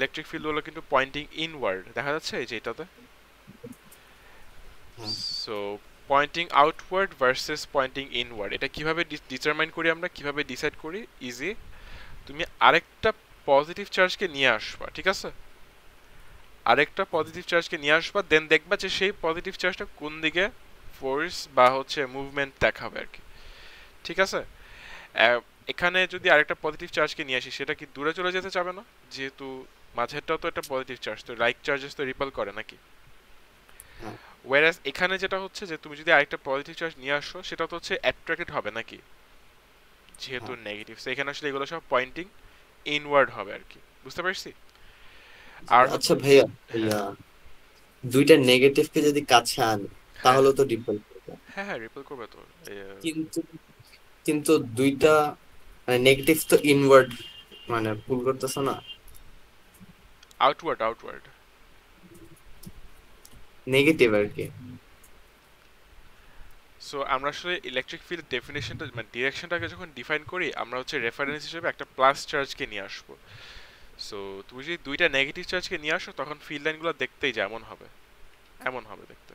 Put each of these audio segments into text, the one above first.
Electric field হলো কিন্তু Poynting inward, দেখা যাচ্ছে এই যে এটাতে। So pointing outward versus pointing inward, এটা কিভাবে ডিটারমাইন করি আমরা, কিভাবে ডিসাইড করি? ইজি, তুমি আরেকটা পজিটিভ চার্জকে নিয়ে আসবা, ঠিক আছে? আরেকটা পজিটিভ চার্জকে নিয়ে আসবা, দেন দেখবা যে সেই পজিটিভ চার্জটা কোন দিকে ফোর্স বা হচ্ছে মুভমেন্ট দেখাবে আর কি, ঠিক আছে? এখানে যদি আরেকটা পজিটিভ চার্জকে নিয়ে আসি, সেটা কি দূরে চলে যেতে চাবে না? যেহেতু মাঝেরটাও তো একটা পজিটিভ চার্জ, তো লাইক চার্জেস তো রিপেল করে নাকি? ওয়ারাস এখানে যেটা হচ্ছে যে তুমি যদি আরেকটা পজিটিভ চার্জ নিয়ে আসো, সেটা তো হচ্ছে অ্যাট্রাক্টেড হবে নাকি, যেহেতু নেগেটিভ। সো এখানে আসলে এগুলো সব পয়েন্টিং ইনওয়ার্ড হবে আর কি, বুঝতে পারছি? আর আচ্ছা ভাইয়া, হ্যাঁ, ভাইয়া দুইটা নেগেটিভকে যদি কাছে আনে হ্যাঁ, তাহলে হ্যাঁ, তো রিপেল করবে, হ্যাঁ, হ্যাঁ, রিপেল করবে তো। কিন্তু কিন্তু দুইটা মানে নেগেটিভ তো ইনওয়ার্ড মানে পুল করতেছে না, আউটওয়ার্ড, আউটওয়ার্ড। নেগেটিভ আর কি। সো আমরা আসলে ইলেকট্রিক ফিল্ড ডেফিনেশনটা মানে ডিরেকশনটাকে যখন ডিফাইন করি, আমরা হচ্ছে রেফারেন্স হিসেবে একটা প্লাস চার্জকে নিয়ে আসবো। সো তুমি যদি দুইটা নেগেটিভ চার্জকে নিয়ে আসো, তখন ফিল্ড লাইনগুলো দেখতেই যেমন হবে, এমন হবে দেখতে।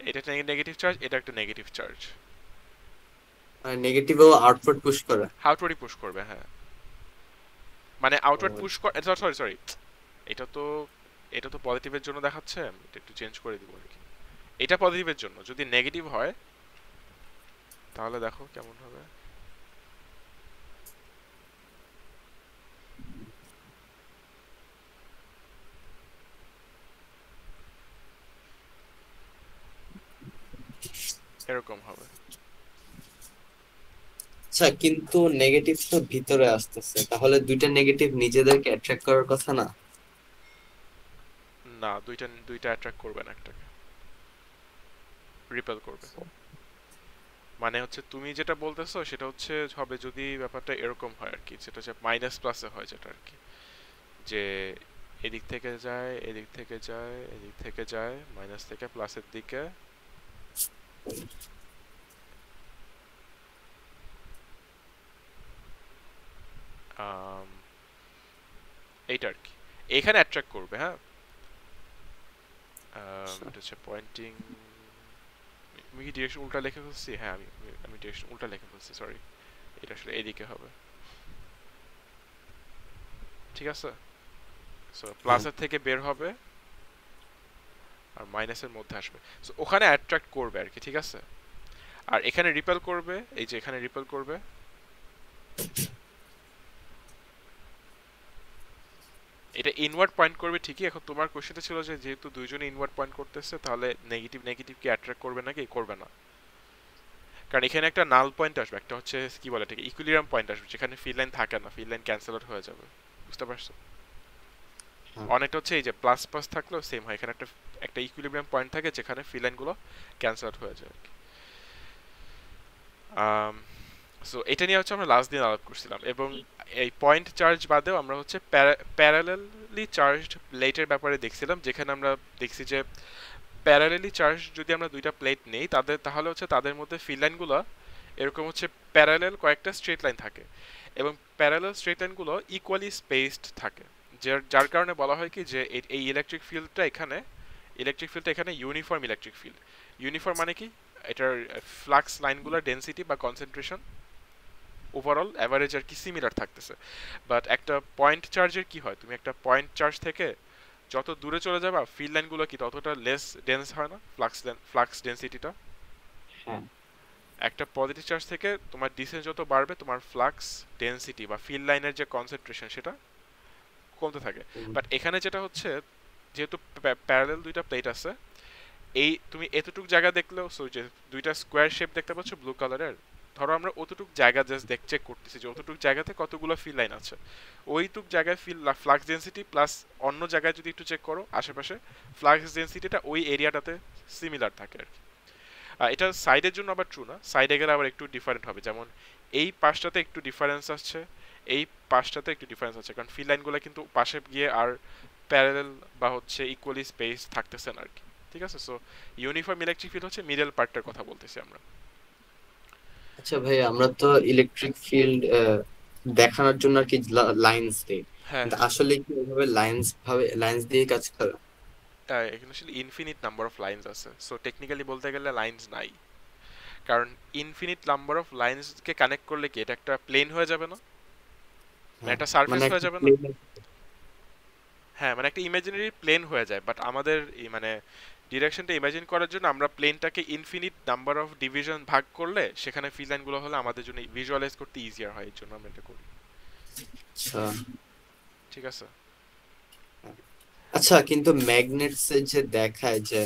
এটা একটা নেগেটিভ চার্জ, এটা একটা নেগেটিভ চার্জ। আর নেগেটিভও আউটপুট পুশ করে। আউটওয়ার্ডই পুশ করবে, হ্যাঁ। মানে আউটওয়ার্ড পুশ করে, সরি, সরি, এটা তো এটা তো পজিটিভের জন্য দেখাচ্ছে, আমি এটা একটু চেঞ্জ করে দিব আর কি। এটা পজিটিভের জন্য, যদি নেগেটিভ হয় তাহলে দেখো কেমন হবে। এরকম হবে। আচ্ছা, কিন্তু নেগেটিভ তো ভিতরে আসতেছে, তাহলে দুইটা নেগেটিভ নিজেদেরকে অ্যাট্রাক্ট করার কথা না? না, দুইটা দুইটা অ্যাট্রাক্ট করবে না একটাকে, রিপেল করবে। মানে হচ্ছে তুমি যেটা বলতেছো সেটা হচ্ছে হবে যদি ব্যাপারটা এরকম হয় আর কি, সেটা হচ্ছে মাইনাস প্লাসে হয় যেটা আর কি, যে এদিক থেকে যায়, এদিক থেকে যায়, এদিক থেকে যায়, মাইনাস থেকে প্লাসের দিকে। আম, এইটা আর কি, এখানে অ্যাট্রাক্ট করবে, হ্যাঁ। এটা হচ্ছে পয়েন্টিং, আমি কি ডিরেকশন উল্টা লিখে ফেলছি? হ্যাঁ, আমি আমি ডিরেকশন উল্টা লিখে ফেলছি, সরি। এটা আসলে এদিকে হবে, ঠিক আছে? সো হ্যাঁ। প্লাসের থেকে বের হবে আর মাইনাসের মধ্যে আসবে। সো ওখানে অ্যাট্রাক্ট করবে আর কি, ঠিক আছে? আর এখানে রিপেল করবে, এই যে এখানে রিপেল করবে। এটা ইনওয়ার্ড পয়েন্ট করবে ঠিকই। এখন তোমার কোশ্চেনটা ছিল যে যেহেতু দুইজনে ইনওয়ার্ড পয়েন্ট করতেছে, তাহলে নেগেটিভ নেগেটিভ কি অ্যাট্রাক্ট করবে নাকি করবে না? কারণ এখানে একটা নাল পয়েন্ট আসবে, একটা হচ্ছে কি বলে এটাকে, ইকুইলিব্রিয়াম পয়েন্ট আসবে, যেখানে ফিল লাইন থাকে না, ফিল লাইন ক্যান্সেল আউট হয়ে যাবে, বুঝতে পারছো? হ্যাঁ। অনেকটা হচ্ছে এই যে প্লাস প্লাস থাকলেও সেম হয়, এখানে একটা একটা ইকুইলিব্রিয়াম পয়েন্ট থাকে যেখানে ফিল লাইনগুলো ক্যান্সেল আউট হয়ে যায় আর কি। সো এটা নিয়ে হচ্ছে আমরা লাস্ট দিন আলাপ করছিলাম, এবং এই পয়েন্ট চার্জ বাদেও আমরা হচ্ছে প্যারালেলি চার্জড প্লেটের ব্যাপারে দেখছিলাম, যেখানে আমরা দেখছি যে প্যারালেলি চার্জ যদি আমরা দুইটা প্লেট নেই, তাহলে হচ্ছে তাদের মধ্যে ফিল লাইনগুলো এরকম হচ্ছে প্যারালেল কয়েকটা স্ট্রেট লাইন থাকে, এবং প্যারালেল স্ট্রেট লাইনগুলো ইকুয়ালি স্পেসড থাকে, যার কারণে বলা হয় কি যে এই ইলেকট্রিক ফিল্ডটা এখানে ইউনিফর্ম ইলেকট্রিক ফিল্ড। ইউনিফর্ম মানে কি, এটার ফ্লাক্স লাইনগুলোর ডেনসিটি বা কনসেন্ট্রেশন ওভারঅল অ্যাভারেজ আর কি সিমিলার থাকতেছে। বাট একটা পয়েন্ট চার্জের কি হয়, তুমি একটা পয়েন্ট চার্জ থেকে যত দূরে চলে যাবে, ফিল্ড লাইনগুলো কি ততটা লেস ডেন্স হয় না, ফ্লাক্স ডেন্সিটিটা? হ্যাঁ। একটা পজিটিভ চার্জ থেকে তোমার ডিসটেন্স যত বাড়বে, তোমার ফ্লাক্স ডেন্সিটি বা ফিল্ড লাইনের যে কনসেন্ট্রেশন সেটা কমতে থাকে। বাট এখানে যেটা হচ্ছে, যেহেতু প্যারালেল দুইটা প্লেট আছে, এই তুমি এতটুক জায়গা দেখলেও, সো যে দুইটা স্কোয়ার শেপ দেখতে পাচ্ছ ব্লু কালারের, ধরো আমরা অতটুক জায়গা জাস্ট চেক করতেছি যে অতটুক জায়গাতে কতগুলো ফিল লাইন আছে, ওইটুক জায়গায় ফ্লাক্স ডেন্সিটি প্লাস অন্য জায়গায় যদি একটু চেক করো আশেপাশে, ফ্লাক্স ডেন্সিটিটা ওই এরিয়াটাতে সিমিলার থাকে আর কি। এটা সাইডের জন্য আবার ট্রু না, সাইডে গেলে আবার একটু ডিফারেন্ট হবে, যেমন এই পাশটাতে একটু ডিফারেন্স আসছে, এই পাশটাতে একটু ডিফারেন্স আছে, কারণ ফিল লাইনগুলো কিন্তু পাশে গিয়ে আর প্যারালেল বা হচ্ছে ইকুয়ালি স্পেস থাকতেছে না আর কি, ঠিক আছে? সো ইউনিফর্ম ইলেকট্রিক ফিল্ড হচ্ছে মিডল পার্টটার কথা বলতেছি আমরা। আচ্ছা ভাই, আমরা তো ইলেকট্রিক ফিল্ড দেখানোর জন্য আর কি লাইন্স দেই, হ্যাঁ, কিন্তু আসলে কি ওইভাবে লাইন্স দিয়ে কাজ করে? এখানে আসলে ইনফিনিট নাম্বার অফ লাইন্স আছে, সো টেকনিক্যালি বলতে গেলে লাইন্স নাই। কারণ ইনফিনিট নাম্বার অফ লাইন্সকে কানেক্ট করলে কি এটা একটা প্লেন হয়ে যাবে না, মানে হ্যাঁ, একটা মানে সারফেস হয়ে একটা যাবে না? প্লেন। হ্যাঁ, মানে একটা ইমাজিনারি প্লেন হয়ে যায়, বাট আমাদের মানে ডিরেকশনটা ইমাজিন করার জন্য আমরা প্লেনটাকে ইনফিনিট নাম্বার অফ ডিভিশন ভাগ করলে সেখানে ফিল লাইনগুলো হলে আমাদের জন্য ভিজুয়ালাইজ করতে ইজিয়ার হয়, এর জন্য আমরা এটা করি। আচ্ছা। ঠিক আছে। আচ্ছা, কিন্তু ম্যাগনেটস যে দেখায় যে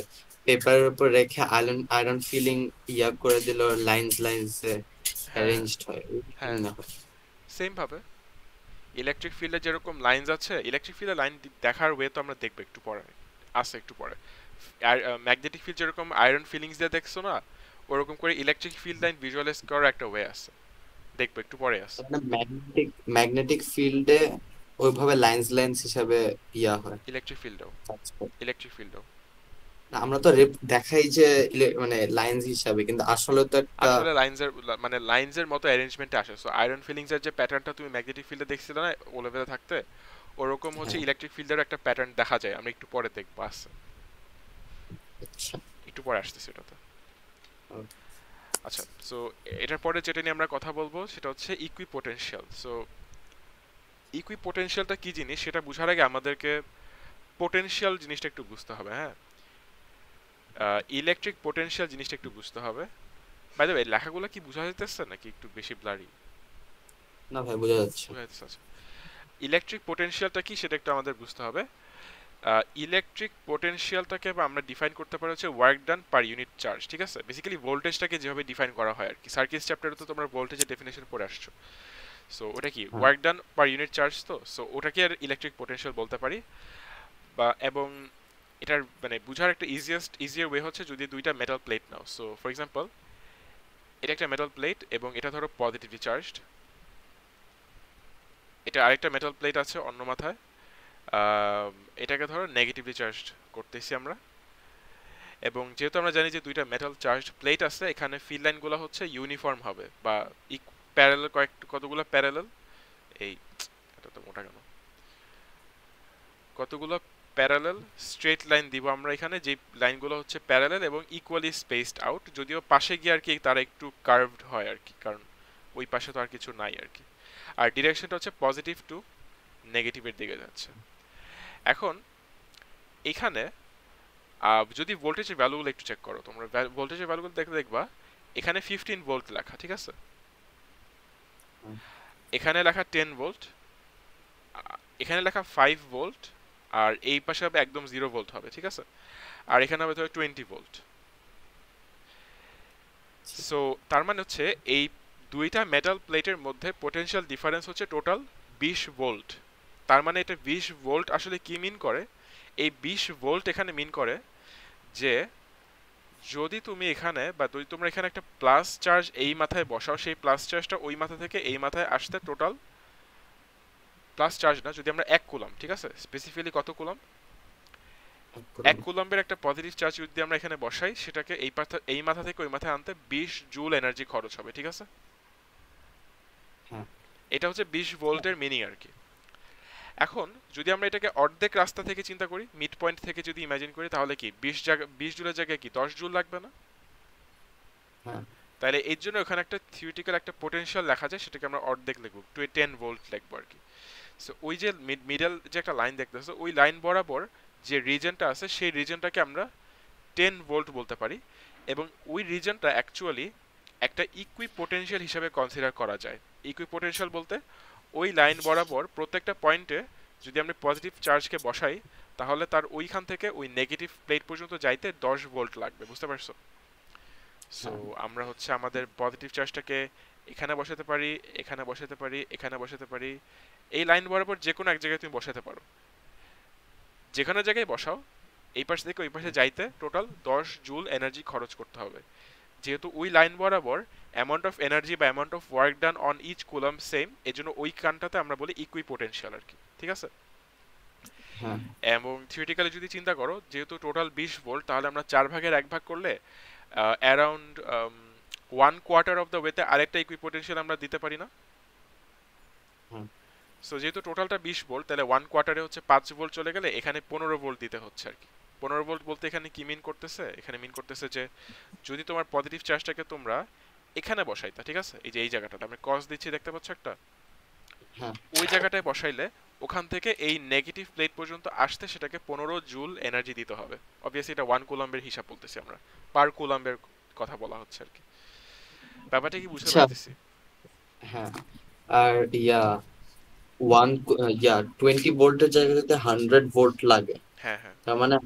পেপারের উপর রেখে আয়রন আয়রন ফিলিং করে দিল, লাইন্স হ্যাঁ, অ্যারেঞ্জড হয়, ওইটা হ্যাঁ, কেমনে হয়? সেম ভাবে ইলেকট্রিক ফিল্ডে যেরকম লাইনস আছে, ইলেকট্রিক ফিল্ডে লাইন দেখার ওয়ে তো আমরা দেখবো একটু পরে, আছে একটু পরে। আর ম্যাগনেটিক ফিল্ড যেরকম আয়রন ফিলিংস দিয়ে দেখছো না, ওরকম করে ইলেকট্রিক ফিল্ড লাইন ভিজুয়ালাইজ করার একটা ওয়ে আছে, দেখবো একটু পরে আছে। মানে ম্যাগনেটিক ফিল্ডে ওইভাবে লাইন্স হিসাবে হয়, ইলেকট্রিক ফিল্ডেও, কাজ করে। ইলেকট্রিক ফিল্ডেও না, আমরা তো দেখাই যে মানে লাইন্স হিসাবে, কিন্তু আসলে তো একটা। আসলে লাইনসের মানে লাইনসের মতো অ্যারেঞ্জমেন্টে আসে। সো আয়রন ফিলিংস এর যে প্যাটার্নটা তুমি ম্যাগনেটিক ফিল্ডে দেখছিলে না ও লেভেলে থাকতে, ওরকম হচ্ছে হ্যাঁ। ইলেকট্রিক ফিল্ডের একটা প্যাটার্ন দেখা যায়, আমরা একটু পরে দেখবো, আসছে আচ্ছা। একটু পরে আসতেছি ওটাতে। Okay. আচ্ছা, সো এটার পরে যেটা নিয়ে আমরা কথা বলবো সেটা হচ্ছে ইকুইপোটেনশিয়াল। সো ইকুইপোটেনশিয়ালটা কি জিনিস সেটা বোঝার আগে আমাদেরকে পোটেনশিয়াল জিনিসটা একটু বুঝতে হবে। হ্যাঁ, ইলেকট্রিক পোটেনশিয়াল জিনিসটা একটু বুঝতে হবে। বাই দ্য ওয়ে, লেখাগুলো কি বোঝা যাইতেছে নাকি একটু বেশি ব্লারি? না ভাই, বোঝা যাচ্ছে। বোঝা যাইতেছে, আচ্ছা। ইলেকট্রিক পোটেনশিয়ালটা কি সেটা একটু আমাদের বুঝতে হবে। ইলেকট্রিক পোটেনশিয়ালটাকে আমরা ডিফাইন করতে পারি হচ্ছে work done per unit charge. ঠিক আছে, বেসিক্যালি ভোল্টেজটাকে যেভাবে ডিফাইন করা হয় আর কি, সার্কিট চ্যাপ্টারে তো তোমরা ভোল্টেজের ডেফিনেশন পড়ে আসছো। সো ওটা কি হ্যাঁ। Work done per unit charge, তো সো ওটাকে আর ইলেকট্রিক পোটেনশিয়াল বলতে পারি। বা এবং এটার মানে বুঝার একটা ইজিয়ার ওয়ে হচ্ছে যদি দুইটা metal plate now. So for example, এটা একটা মেটাল প্লেট এবং এটা ধরো পজিটিভলি চার্জড, এটা আরেকটা মেটাল প্লেট আছে অন্য মাথায়, আহ, এটাকে ধরো নেগেটিভলি চার্জড করতেছি আমরা। এবং যেহেতু আমরা জানি যে দুইটা মেটাল চার্জড প্লেট আছে, এখানে ফিল লাইনগুলো হচ্ছে ইউনিফর্ম হবে বা প্যারালাল, কতগুলো প্যারালাল, এই এটা তো মোটা কেন, কতগুলো প্যারালাল স্ট্রেট লাইন দিব আমরা এখানে, যে লাইনগুলো হচ্ছে প্যারালাল এবং ইকুয়ালি স্পেসড আউট, যদিও পাশে গিয়ে আর কি তারা একটু কার্ভড হয় আর কি, কারণ ওই পাশে তো আর কিছু নাই আর কি। আর ডিরেকশনটা হচ্ছে পজিটিভ টু নেগেটিভের দিকে যাচ্ছে। এখন এখানে যদি ভোল্টেজের ভ্যালুগুলো একটু চেক করো তোমরা, ভোল্টেজের ভ্যালুগুলো দেখে দেখবা এখানে 15 ভোল্ট লেখা, ঠিক আছে, হ্যাঁ। এখানে লেখা 10 ভোল্ট, এখানে লেখা 5 ভোল্ট, আর এই পাশে হবে একদম 0 ভোল্ট হবে, ঠিক আছে, আর এখানে হবে ধরো 20 ভোল্ট। সো তার মানে হচ্ছে এই দুইটা মেটাল প্লেটের মধ্যে পোটেনশিয়াল ডিফারেন্স হচ্ছে টোটাল 20 ভোল্ট। তার মানে এটা 20 ভোল্ট আসলে কি মিন করে, এই 20 ভোল্ট এখানে মিন করে যে যদি তুমি এখানে বা যদি তোমরা এখানে একটা প্লাস চার্জ এই মাথায় বসাও, সেই প্লাস চার্জটা ওই মাথা থেকে এই মাথায় আসতে টোটাল, প্লাস চার্জ না, যদি আমরা 1 কুলম, ঠিক আছে, স্পেসিফিক্যালি কত কুলম, এক কুলম্বের একটা পজিটিভ চার্জ যদি আমরা এখানে বসাই, সেটাকে এই মাথা থেকে ওই মাথায় আনতে 20 জুল এনার্জি খরচ হবে, ঠিক আছে। হ্যাঁ। এটা হচ্ছে 20 ভোল্টের মিনিং আর কি। এখন যদি আমরা এটাকে অর্ধেক রাস্তা থেকে চিন্তা করি, মিড পয়েন্ট থেকে যদি ইমাজিন করি, তাহলে কি 20 জুলের জায়গায় কি 10 জুল লাগবে না? হ্যাঁ। তাহলে এর জন্য ওখানে একটা থিওরিটিক্যাল একটা পোটেনশিয়াল লেখা যায়, সেটাকে আমরা অর্ধেক লিখবো, 10 ভোল্ট লিখবো আর কি। সো ওই যে মিডল যে একটা লাইন দেখতেছো, ওই লাইন বরাবর যে রিজনটা আছে সেই রিজনটাকে আমরা 10 ভোল্ট বলতে পারি। এবং ওই রিজনটা অ্যাকচুয়ালি একটা ইকুই পোটেনশিয়াল হিসেবে কনসিডার করা যায়। ইকুই পোটেনশিয়াল বলতে ওই লাইন বরাবর প্রত্যেকটা পয়েন্টে যদি আমরা পজিটিভ চার্জকে বসাই, তাহলে তার ওইখান থেকে ওই নেগেটিভ প্লেট পর্যন্ত যাইতে 10 ভোল্ট লাগবে, বুঝতে পারছো? সো হ্যাঁ। আমরা হচ্ছে আমাদের পজিটিভ চার্জটাকে এখানে বসাতে পারি, এখানে বসাতে পারি, এখানে বসাতে পারি, এই লাইন বরাবর যে কোনো এক জায়গায় তুমি বসাতে পারো, যেখানে জায়গায় বসাও এই পাশ থেকে ওই পাশে যাইতে টোটাল 10 জুল এনার্জি খরচ করতে হবে। যেহেতু ওই লাইন বরাবর অ্যামাউন্ট অফ এনার্জি বা amount of work done on each coulomb same, এজন্য ওই কানটাতে আমরা বলি ইকুই পোটেনশিয়াল আর কি, ঠিক আছে। হ্যাঁ। এবং থিওরিটিক্যালি যদি চিন্তা করো, যেহেতু টোটাল 20 ভোল্ট, তাহলে আমরা 4 ভাগের 1 ভাগ করলে অ্যারাউন্ড 1/4 অফ দ্য ওয়েতে আরেকটা ইকুই পোটেনশিয়াল আমরা দিতে পারি না? হ্যাঁ। সো যেহেতু টোটালটা 20 ভোল্ট, তাহলে 1 কোয়ার্টারে হচ্ছে 5 ভোল্ট চলে গেলে এখানে 15 ভোল্ট দিতে হচ্ছে আর কি। 15 ভোল্ট বলতে এখানে কি মিন করতেছে, এখানে মিন করতেছে যে যদি তোমার পজিটিভ চার্জটাকে তোমরা এখানে বসাইতা, ঠিক আছে, এই যে এই জায়গাটাতে আমি কস দিচ্ছি দেখতে পাচ্ছ একটা, হ্যাঁ ওই জায়গাটায় বসাইলে ওখান থেকে এই নেগেটিভ প্লেট পর্যন্ত আসতে সেটাকে 15 জুল এনার্জি দিতে হবে। অবভিয়াসলি এটা 1 কুলম্বের হিসাব বলতেছি আমরা, পার কুলম্বের কথা বলা হচ্ছে আর কি। ব্যাপারটা কি বুঝতে আচ্ছা। পারতেছি? হ্যাঁ আর ওয়ান 20 ভোল্টের জায়গাতে 100 ভোল্ট লাগে, হ্যাঁ হ্যাঁ, তার মানে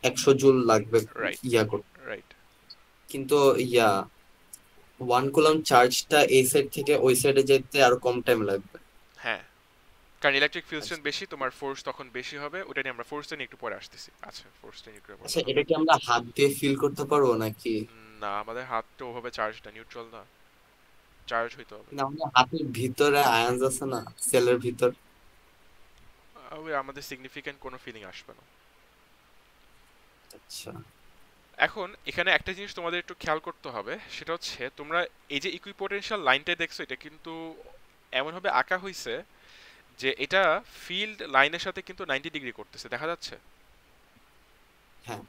100 জুল লাগবে রাইট করতে। রাইট। কিন্তু 1 কুলম চার্জটা এই সাইড থেকে ওই সাইডে যেতে আরো কম টাইম লাগবে। হ্যাঁ, কারণ ইলেকট্রিক ফিল্ড আচ্ছা। স্ট্রেন্থ বেশি, তোমার ফোর্স তখন বেশি হবে। ওটা নিয়ে আমরা ফোর্সটা নিয়ে একটু পরে আসতেছি। আচ্ছা, ফোর্সটা নিয়ে একটু পরে আচ্ছা, কথা এটা বলি। কি আমরা হাত দিয়ে ফিল করতে পারবো নাকি? না, আমাদের হাত তো ওভাবে চার্জ না, নিউট্রাল না, চার্জ হইতে হবে। কিন্তু আমাদের হাতের ভিতরে আয়ন্স আছে না, সেলের ভিতর। ওই আমাদের সিগনিফিকেন্ট কোনো ফিলিং আসবে না। আচ্ছা। এখন এখানে একটা জিনিস তোমাদের একটু খেয়াল করতে হবে, সেটা হচ্ছে তোমরা এই যে ইকুইপোটেনশিয়াল লাইনটা দেখছো, এটা কিন্তু এমনভাবে আঁকা হয়েছে যে এটা ফিল্ড লাইনের সাথে কিন্তু 90 ডিগ্রি করতেছে, দেখা যাচ্ছে? হ্যাঁ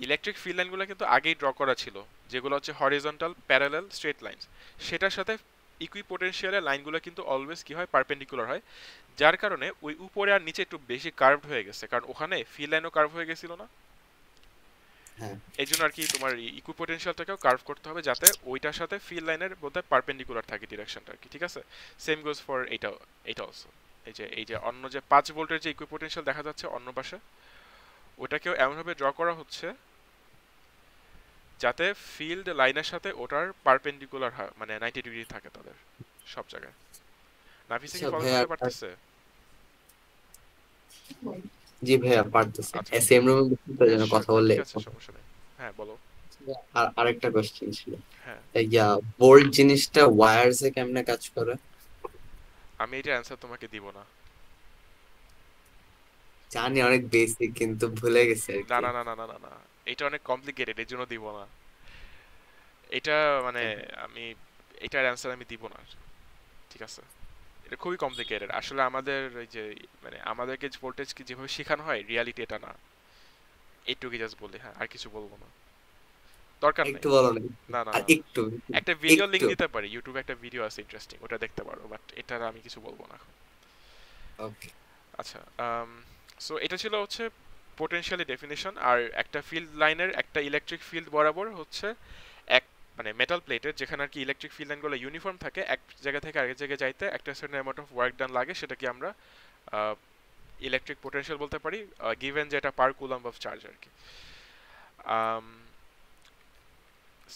ইলেকট্রিক ফিল্ড লাইনগুলো কিন্তু আগেই ড্র করা ছিল, যেগুলো হচ্ছে হরিজন্টাল প্যারালাল স্ট্রেট লাইনস। সেটার সাথে ইকুইপোটেনশিয়ালের লাইনগুলো কিন্তু অলওয়েজ কি হয়, পারপেন্ডিকুলার হয়। যার কারণে ওই উপরে আর নিচে একটু বেশি কার্ভড হয়ে গেছে, কারণ ওখানে ফিল্ড লাইনও কার্ভ হয়ে গেছিল না। হ্যাঁ। এই জন্য আর কি তোমার ইকুইপোটেনশিয়ালটাকেও কার্ভ করতে হবে যাতে ওইটার সাথে ফিল্ড লাইনের মধ্যে পারপেন্ডিকুলার থাকে ডিরেকশনটা আর কি, ঠিক আছে? সেম গোজ ফর এইটাও, এইটা অলসো। এই যে অন্য যে 5 ভোল্টের যে ইকুইপোটেনশিয়াল দেখা যাচ্ছে অন্য পাশে, ওটাকেও এমনভাবে ড্র করা হচ্ছে যাতে ফিল্ড লাইনের সাথে ওটার পারপেন্ডিকুলার হয়, মানে 90 ডিগ্রি থাকে তাদের সব জায়গায়। নাফিসে আচ্ছা কি ফলো ভাইয়া, করতে পারতেছে? জি ভাইয়া পারতেছে, আচ্ছা, সেম রুমে বসে তো হ্যাঁ যেন শিওর, কথা বললে। ঠিক আছে, সমস্যা নেই। হ্যাঁ বলো। আর আরেকটা কোশ্চেন ছিল, হ্যাঁ, বোল্ট জিনিসটা ওয়্যারসে কেমনে কাজ করে? আমি এটা অ্যান্সার তোমাকে দিব না। জানি অনেক বেসিক, কিন্তু ভুলে গেছি আর না কি। না না না না না না, এটা অনেক কমপ্লিকেটেড, এর জন্য দিব না এটা, মানে আমি এটার অ্যান্সার আমি দিব না, ঠিক আছে? এটা খুবই কমপ্লিকেটেড আসলে। আমাদের ওই যে মানে আমাদেরকে ভোল্টেজ কি যেভাবে শেখানো হয়, রিয়ালিটি এটা না। এইটুকু জাস্ট বলি, হ্যাঁ, আর কিছু বলবো না, দরকার নেই। একটু বলো না, না না আর না না, একটু, একটা ভিডিও লিংক একটু। দিতে পারি, ইউটিউবে একটা ভিডিও আছে ইন্টারেস্টিং, ওটা দেখতে পারো, বাট এটার আমি কিছু বলবো না এখন। ওকে। আচ্ছা, সো এটা ছিল হচ্ছে পোটেনশিয়ালি ডেফিনিশন। আর একটা ফিল্ড লাইনের একটা ইলেকট্রিক ফিল্ড বরাবর হচ্ছে এক, মানে মেটাল প্লেটের যেখানে আর কি ইলেকট্রিক ফিল্ড লাইনগুলো ইউনিফর্ম থাকে, এক জায়গা থেকে আরেক জায়গায় যাইতে একটা সার্টেন অ্যামাউন্ট অফ ওয়ার্ক ডান লাগে, সেটাকে আমরা ইলেকট্রিক পোটেনশিয়াল বলতে পারি, গিভেন যেটা পার কুলম্ব অফ চার্জ আর কি।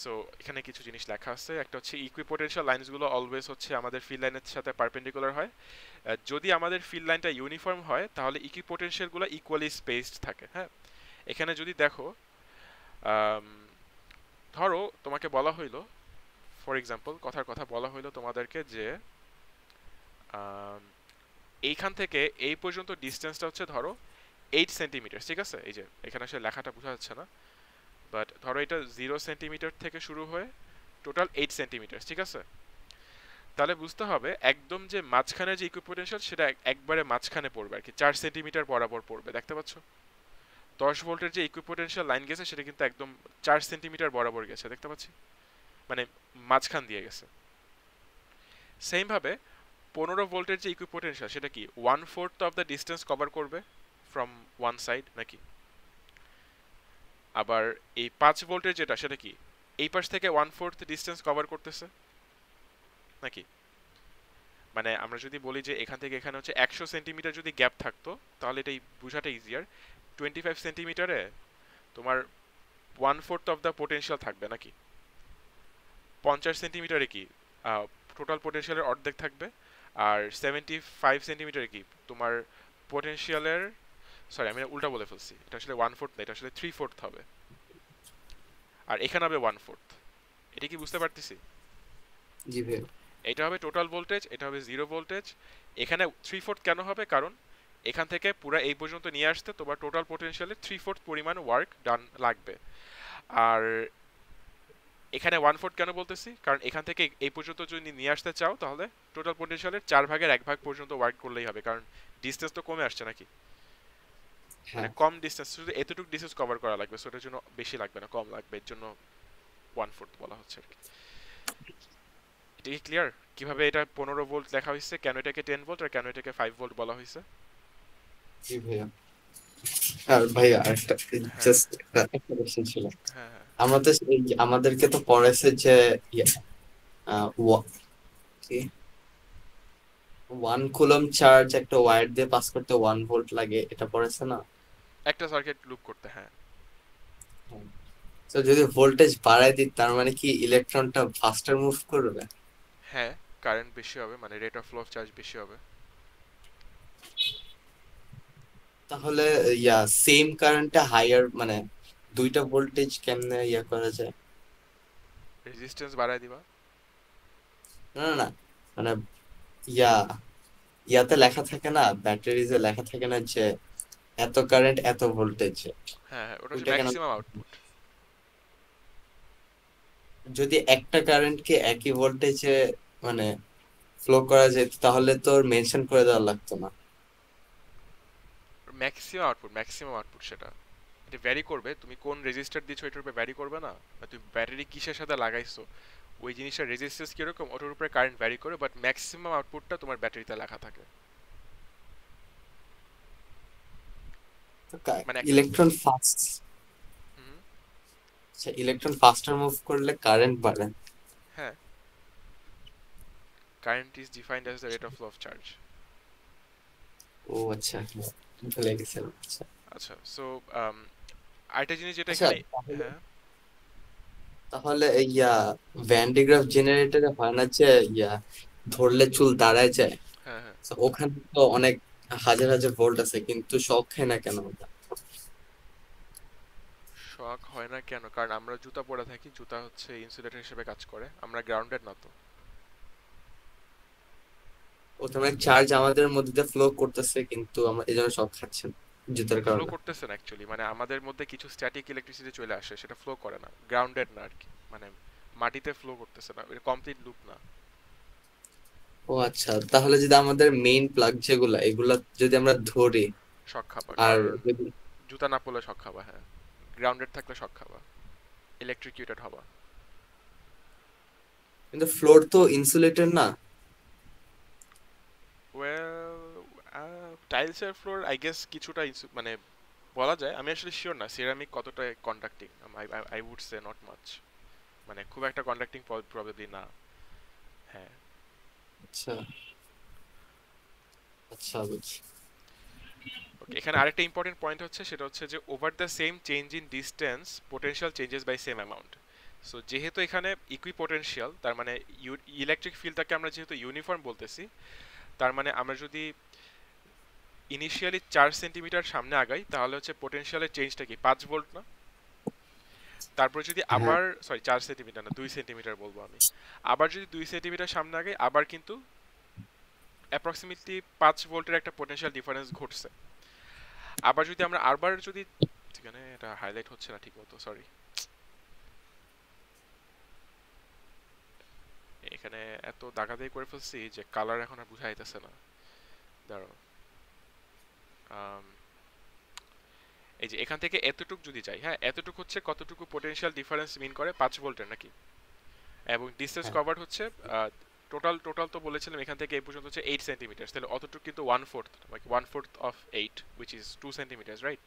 সো এখানে কিছু জিনিস লেখা আছে, একটা হচ্ছে ইকুইপোটেনশিয়াল লাইনসগুলো অলওয়েজ হচ্ছে আমাদের ফিল্ড লাইনের সাথে পারপেন্ডিকুলার হয়। যদি আমাদের ফিল্ড লাইনটা ইউনিফর্ম হয় তাহলে ইকুইপোটেনশিয়ালগুলো ইকুয়ালি স্পেসড থাকে। হ্যাঁ, এখানে যদি দেখো, আম, ধরো তোমাকে বলা হইলো, ফর এক্সাম্পল কথার কথা বলা হইলো তোমাদেরকে যে আম, এইখান থেকে এই পর্যন্ত ডিস্টেন্সটা হচ্ছে ধরো 8 সেন্টিমিটার, ঠিক আছে? এই যে এখানে আসলে লেখাটা বোঝা যাচ্ছে না, বাট ধরো এটা 0 সেন্টিমিটার থেকে শুরু হয়ে টোটাল 8 সেন্টিমিটার, ঠিক আছে? তাহলে বুঝতে হবে একদম যে মাঝখানে যে ইকুইপোটেনশিয়াল সেটা একবারে মাঝখানে পড়বে আর কি, 4 সেন্টিমিটার বরাবর পড়বে, দেখতে পাচ্ছ? 10 ভোল্টের যে ইকুইপোটেনশিয়াল লাইন গেছে সেটা কিন্তু একদম 4 সেন্টিমিটার বরাবর গেছে, দেখতে পাচ্ছি, মানে মাঝখান দিয়ে গেছে। সেম ভাবে 15 ভোল্টের যে ইকুইপোটেনশিয়াল সেটা কি 1/4 অফ দ্য ডিস্টেন্স কভার করবে ফ্রম ওয়ান সাইড নাকি? আবার এই 5 ভোল্টের যেটা সেটা কি এই পাশ থেকে 1/4 ডিস্টেন্স কভার করতেছে নাকি? মানে আমরা যদি বলি যে এখান থেকে এখানে হচ্ছে 100 সেন্টিমিটার যদি গ্যাপ থাকতো, তাহলে এটাই বোঝাটা ইজিয়ার। 25 সেন্টিমিটারে তোমার 1/4 অফ দ্য পোটেনশিয়াল থাকবে নাকি? 50 সেন্টিমিটারে কি টোটাল পোটেনশিয়ালের অর্ধেক থাকবে। আর 75 সেন্টিমিটারে কি তোমার পোটেনশিয়ালের, সরি আমি উল্টা বলে ফেলছি, এটা আসলে 1/4 না, এটা আসলে 3/4 হবে। আর এখানে হবে 1/4। এটা কি বুঝতে পারতেছি? জি ভাই। এটা হবে টোটাল ভোল্টেজ, এটা হবে 0 ভোল্টেজ। এখানে 3/4 কেন হবে? কারণ এখান থেকে পুরো এই পর্যন্ত নিয়ে আসতে তোমার টোটাল পোটেনশিয়ালের 3/4 পরিমাণ ওয়ার্ক ডান লাগবে। আর এখানে 1/4 কেন বলতেছি, কারণ এখান থেকে এই পর্যন্ত যদি নিয়ে আসতে চাও তাহলে টোটাল পোটেনশিয়ালের 4/1 পর্যন্ত ওয়ার্ক করলেই হবে, কারণ ডিসটেন্স তো কমে আসছে নাকি, মানে হ্যাঁ। কম ডিসটেন্স, শুধু এতটুকু ডিসটেন্স কভার করা লাগবে, সো এটার জন্য বেশি লাগবে না, কম লাগবে, এর জন্য 1/4 বলা হচ্ছে আর কি। এটা কি ক্লিয়ার কিভাবে এটা 15 ভোল্ট লেখা হয়েছে, কেন এটাকে 10 ভোল্ট আর কেন এটাকে 5 ভোল্ট বলা হয়েছে? জি ভাইয়া। আর ভাইয়া আরেকটা হ্যাঁ জাস্ট একটা কোশ্চেন ছিল। হ্যাঁ হ্যাঁ। আমাদেরকে তো পড়াইছে যে ইয়া, কি 1 কুলম চার্জ একটা ওয়্যার দিয়ে পাস করতে 1 ভোল্ট লাগে, এটা পড়েছে না? একটা সার্কিট লুপ করতে, হ্যাঁ। তো যদি ভোল্টেজ বাড়ায় দিই তার মানে কি ইলেকট্রনটা ফাস্টার মুভ করবে? হ্যাঁ, কারেন্ট বেশি হবে, মানে rate of flow of charge বেশি হবে। তাহলে ইয়া সেম কারেন্টে হায়ার মানে দুইটা ভোল্টেজ কেমনে ইয়া করা যায়? রেজিস্ট্যান্স বাড়ায় দিবা। না না না, মানে ইয়া ইয়াতে লেখা থাকে না, ব্যাটারিজে লেখা থাকে না যে এত কারেন্ট এত ভোল্টেজ, হ্যাঁ হ্যাঁ, ওটা হচ্ছে ওইটা কেন? Maximum output. যদি একটা কারেন্টকে একই ভোল্টেজে মানে ফ্লো করা যেত তাহলে তোর মেনশন করে দেওয়া লাগতো না। ম্যাক্সিমাম আউটপুট সেটা, এটা ভ্যারি করবে, তুমি কোন রেজিস্টার দিচ্ছ এটার উপরে ভ্যারি করবে না, বা তুমি ব্যাটারি কিসের সাথে লাগাইছো ওই জিনিসটার রেজিস্ট্যান্স কিরকম ওটার উপরে কারেন্ট ভ্যারি করে, বাট ম্যাক্সিমাম আউটপুটটা তোমার ব্যাটারিতে লেখা থাকে। মানে একটা ইলেকট্রন ফাস্ট হুম, ইলেকট্রন ফাস্টার মুভ করলে কারেন্ট বাড়ে। হ্যাঁ, current is defined as the rate of flow of charge. ও আচ্ছা, ভুলে গেছিলাম। আচ্ছা আচ্ছা, সো আরেকটা জিনিস যেটা আচ্ছা, এখানে, তাহলে হ্যাঁ তাহলে ইয়া ভ্যান ডে গ্রাফ জেনারেটরে হয় না যে ইয়া ধরলে চুল দাঁড়ায় যায়? হ্যাঁ হ্যাঁ, তো ওখানে তো অনেক হাজার হাজার ভোল্ট আছে কিন্তু শক খায় না কেন ওটা? শক হয় না কেন, কারণ আমরা জুতা পরে থাকি, জুতা হচ্ছে ইনসুলেটর হিসেবে কাজ করে, আমরা গ্রাউন্ডেড না তো। ওটা মানে চার্জ আমাদের মধ্যে দিয়ে ফ্লো করতেছে কিন্তু আমরা এই জন্য শক খাচ্ছি না জুতার ফ্লো কারণে। করতেছে না অ্যাকচুয়ালি, মানে আমাদের মধ্যে কিছু স্ট্যাটিক ইলেকট্রিসিটি চলে আসে, সেটা ফ্লো করে না, গ্রাউন্ডেড না আর কি, মানে মাটিতে ফ্লো করতেছে না, এটা কমপ্লিট লুপ না। ও আচ্ছা, তাহলে যদি আমাদের মেইন প্লাগ যেগুলা এগুলা যদি আমরা ধরি শক খাবা, আর কারণ যদি জুতা না পরলে শক খাবা, হ্যাঁ, গ্রাউন্ডেড থাকলে শক খাবা, ইলেকট্রিকিউটেড হবা। কিন্তু ফ্লোর তো ইনসুলেটেড না। ওয়েল, টাইলসের ফ্লোর আই গেস কিছুটা মানে বলা যায়, আমি আসলে শিওর না সিরামিক কতটা conducting, I would say not much, মানে খুব একটা কন্ডাক্টিং প্রবাবলি না। হ্যাঁ। আচ্ছা আচ্ছা, বুঝছি। ওকে, এখানে আরেকটা ইম্পর্টেন্ট পয়েন্ট হচ্ছে, সেটা হচ্ছে যে over the same change in distance potential changes by same amount. So যেহেতু এখানে ইকুই পোটেনশিয়াল, তার মানে ইলেকট্রিক ফিল্ডটাকে আমরা যেহেতু ইউনিফর্ম বলতেছি, তার মানে আমরা যদি ইনিশিয়ালি 4 সেন্টিমিটার সামনে আগাই তাহলে হচ্ছে পোটেনশিয়ালের চেঞ্জটা কি 5 ভোল্ট না? তারপর যদি হ্যাঁ আবার, সরি 4 সেন্টিমিটার না, 2 সেন্টিমিটার বলবো আমি, আবার যদি 2 সেন্টিমিটার সামনে আগাই আবার কিন্তু অ্যাপ্রক্সিমেটলি 5 ভোল্টের একটা পোটেনশিয়াল ডিফারেন্স ঘটছে। আবার যদি আমরা আরবার যদি, এখানে এটা হাইলাইট হচ্ছে না ঠিক মতো, সরি, এখানে এত দাগাদাগি করে ফেলছি যে কালার এখন আর বোঝা যাইতেছে না, দাঁড়াও। আম, এই যে এখান থেকে এতটুক যদি যাই, হ্যাঁ, এতটুক হচ্ছে কতটুকু পোটেনশিয়াল ডিফারেন্স মিন করে 5 ভোল্টের নাকি, এবং ডিসটেন্স হ্যাঁ কভার হচ্ছে টোটাল টোটাল তো বলেছিলাম এখান থেকে এই পর্যন্ত হচ্ছে 8 সেন্টিমিটার, তাহলে অতটুকু কিন্তু 1/4, like 1/4 of 8 which is 2 centimetre, right,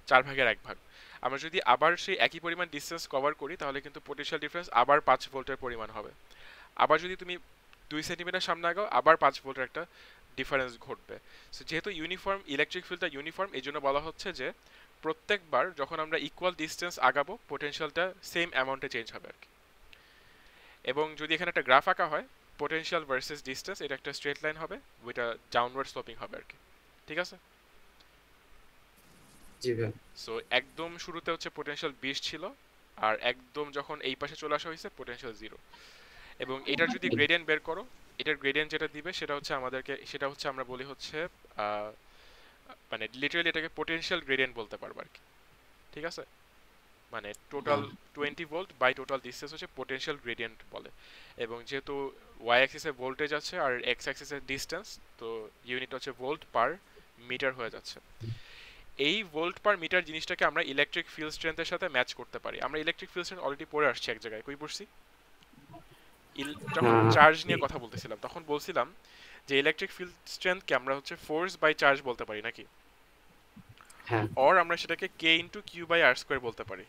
4/1 আমরা যদি আবার সেই একই পরিমাণ ডিসটেন্স কভার করি তাহলে কিন্তু পোটেনশিয়াল ডিফারেন্স আবার 5 ভোল্টের পরিমাণ হবে। আবার যদি তুমি 2 সেন্টিমিটার সামনে আগাও আবার 5 ভোল্টের একটা ডিফারেন্স ঘটবে। সো যেহেতু ইউনিফর্ম ইলেকট্রিক ফিল্ডটা ইউনিফর্ম, এই জন্য বলা হচ্ছে যে প্রত্যেকবার যখন আমরা ইকুয়াল ডিস্টেন্স আগাবো পোটেনশিয়ালটা সেম অ্যামাউন্টে চেঞ্জ হবে আর কি। এবং যদি এখানে একটা গ্রাফ আঁকা হয়, পোটেনশিয়াল ভার্সেস ডিস্টেন্স, এটা একটা স্ট্রেট লাইন হবে, ওইটা ডাউনওয়ার্ড স্লোপিং হবে আর কি, ঠিক আছে? জি ভাই। সো একদম শুরুতে হচ্ছে পোটেনশিয়াল 20 ছিল, আর একদম যখন এই পাশে চলে আসা হয়েছে পোটেনশিয়াল 0। এবং এটার যদি গ্রেডিয়েন্ট বের করো, এটার গ্রেডিয়েন্ট যেটা দিবে সেটা হচ্ছে আমাদেরকে, সেটা হচ্ছে আমরা বলি হচ্ছে মানে লিটারালি এটাকে পোটেনশিয়াল গ্রেডিয়েন্ট বলতে পারবো আর কি, ঠিক আছে? মানে টোটাল হ্যাঁ 20 ভোল্ট বাই টোটাল ডিসটেন্স হচ্ছে পোটেনশিয়াল গ্রেডিয়েন্ট বলে। এবং যেহেতু ওয়াই অ্যাক্সিসে ভোল্টেজ আছে আর এক্স অ্যাক্সিসে ডিসটেন্স, তো ইউনিট হচ্ছে ভোল্ট পার মিটার হয়ে যাচ্ছে। এই ভোল্ট পার মিটার জিনিসটাকে আমরা ইলেকট্রিক ফিল্ড স্ট্রেংথের সাথে ম্যাচ করতে পারি। আমরা ইলেকট্রিক ফিল্ড স্ট্রেংথ অলরেডি পড়ে আসছি এক জায়গায়, কই পড়ছি, যখন হ্যাঁ চার্জ নিয়ে কথা বলতেছিলাম তখন বলছিলাম যে ইলেকট্রিক ফিল্ড স্ট্রেংথকে আমরা হচ্ছে ফোর্স বাই চার্জ বলতে পারি নাকি, হ্যাঁ অর আমরা সেটাকে K into Q by R square বলতে পারি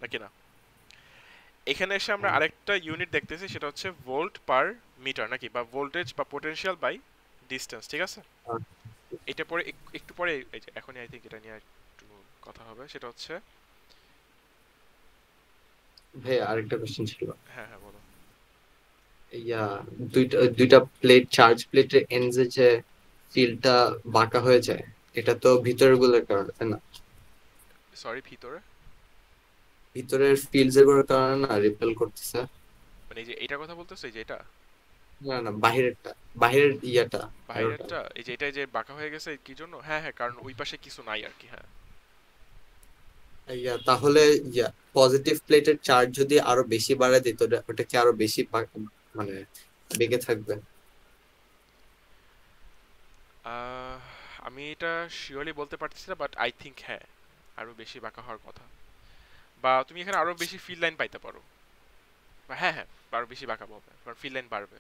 নাকি না। এখানে এসে আমরা হ্যাঁ আরেকটা ইউনিট দেখতেছি, সেটা হচ্ছে ভোল্ট পার মিটার নাকি, বা ভোল্টেজ বা পোটেনশিয়াল বাই ডিসটেন্স, ঠিক আছে। হ্যাঁ। এটা পরে একটু পরে, এই যে এখনই আই থিঙ্ক এটা নিয়ে একটু কথা হবে, সেটা হচ্ছে ভাই আরেকটা কোশ্চেন ছিল। হ্যাঁ হ্যাঁ বলো। ইয়া, দুইটা দুইটা প্লেট, চার্জ প্লেটের এন্ডে যে ফিল্ডটা বাঁকা হয়ে যায়, এটা তো ভিতরের গুলোর কারণে, তাই না? সরি, ভিতরে ভিতরের ফিল্ডস এর কারণে না রিপেল করতেছে। মানে এই যে এটার কথা বলতেছো, এই যে এটা না না, বাহিরেরটা, বাহিরের ইয়াটা, অ্যারোটা। বাইরেরটা, এই যে এটা যে বাঁকা হয়ে গেছে কি জন্য, হ্যাঁ হ্যাঁ, কারণ ওই পাশে কিছু নাই আর কি, হ্যাঁ। ইয়া, তাহলে ইয়া, পজিটিভ প্লেটের চার্জ যদি আরো বেশি বাড়ায় দিত, ওটা কি আরো বেশি মানে বেঁকে থাকবে? আহ, আমি এটা শিওরলি বলতে পারতেছি না, বাট আই থিঙ্ক হ্যাঁ, আরো বেশি বাঁকা হওয়ার কথা। বা তুমি এখানে আরো বেশি ফিল্ড লাইন পাইতে পারো, বা হ্যাঁ হ্যাঁ, আরো বেশি বাঁকা হবে, কারণ ফিল্ড লাইন বাড়বে,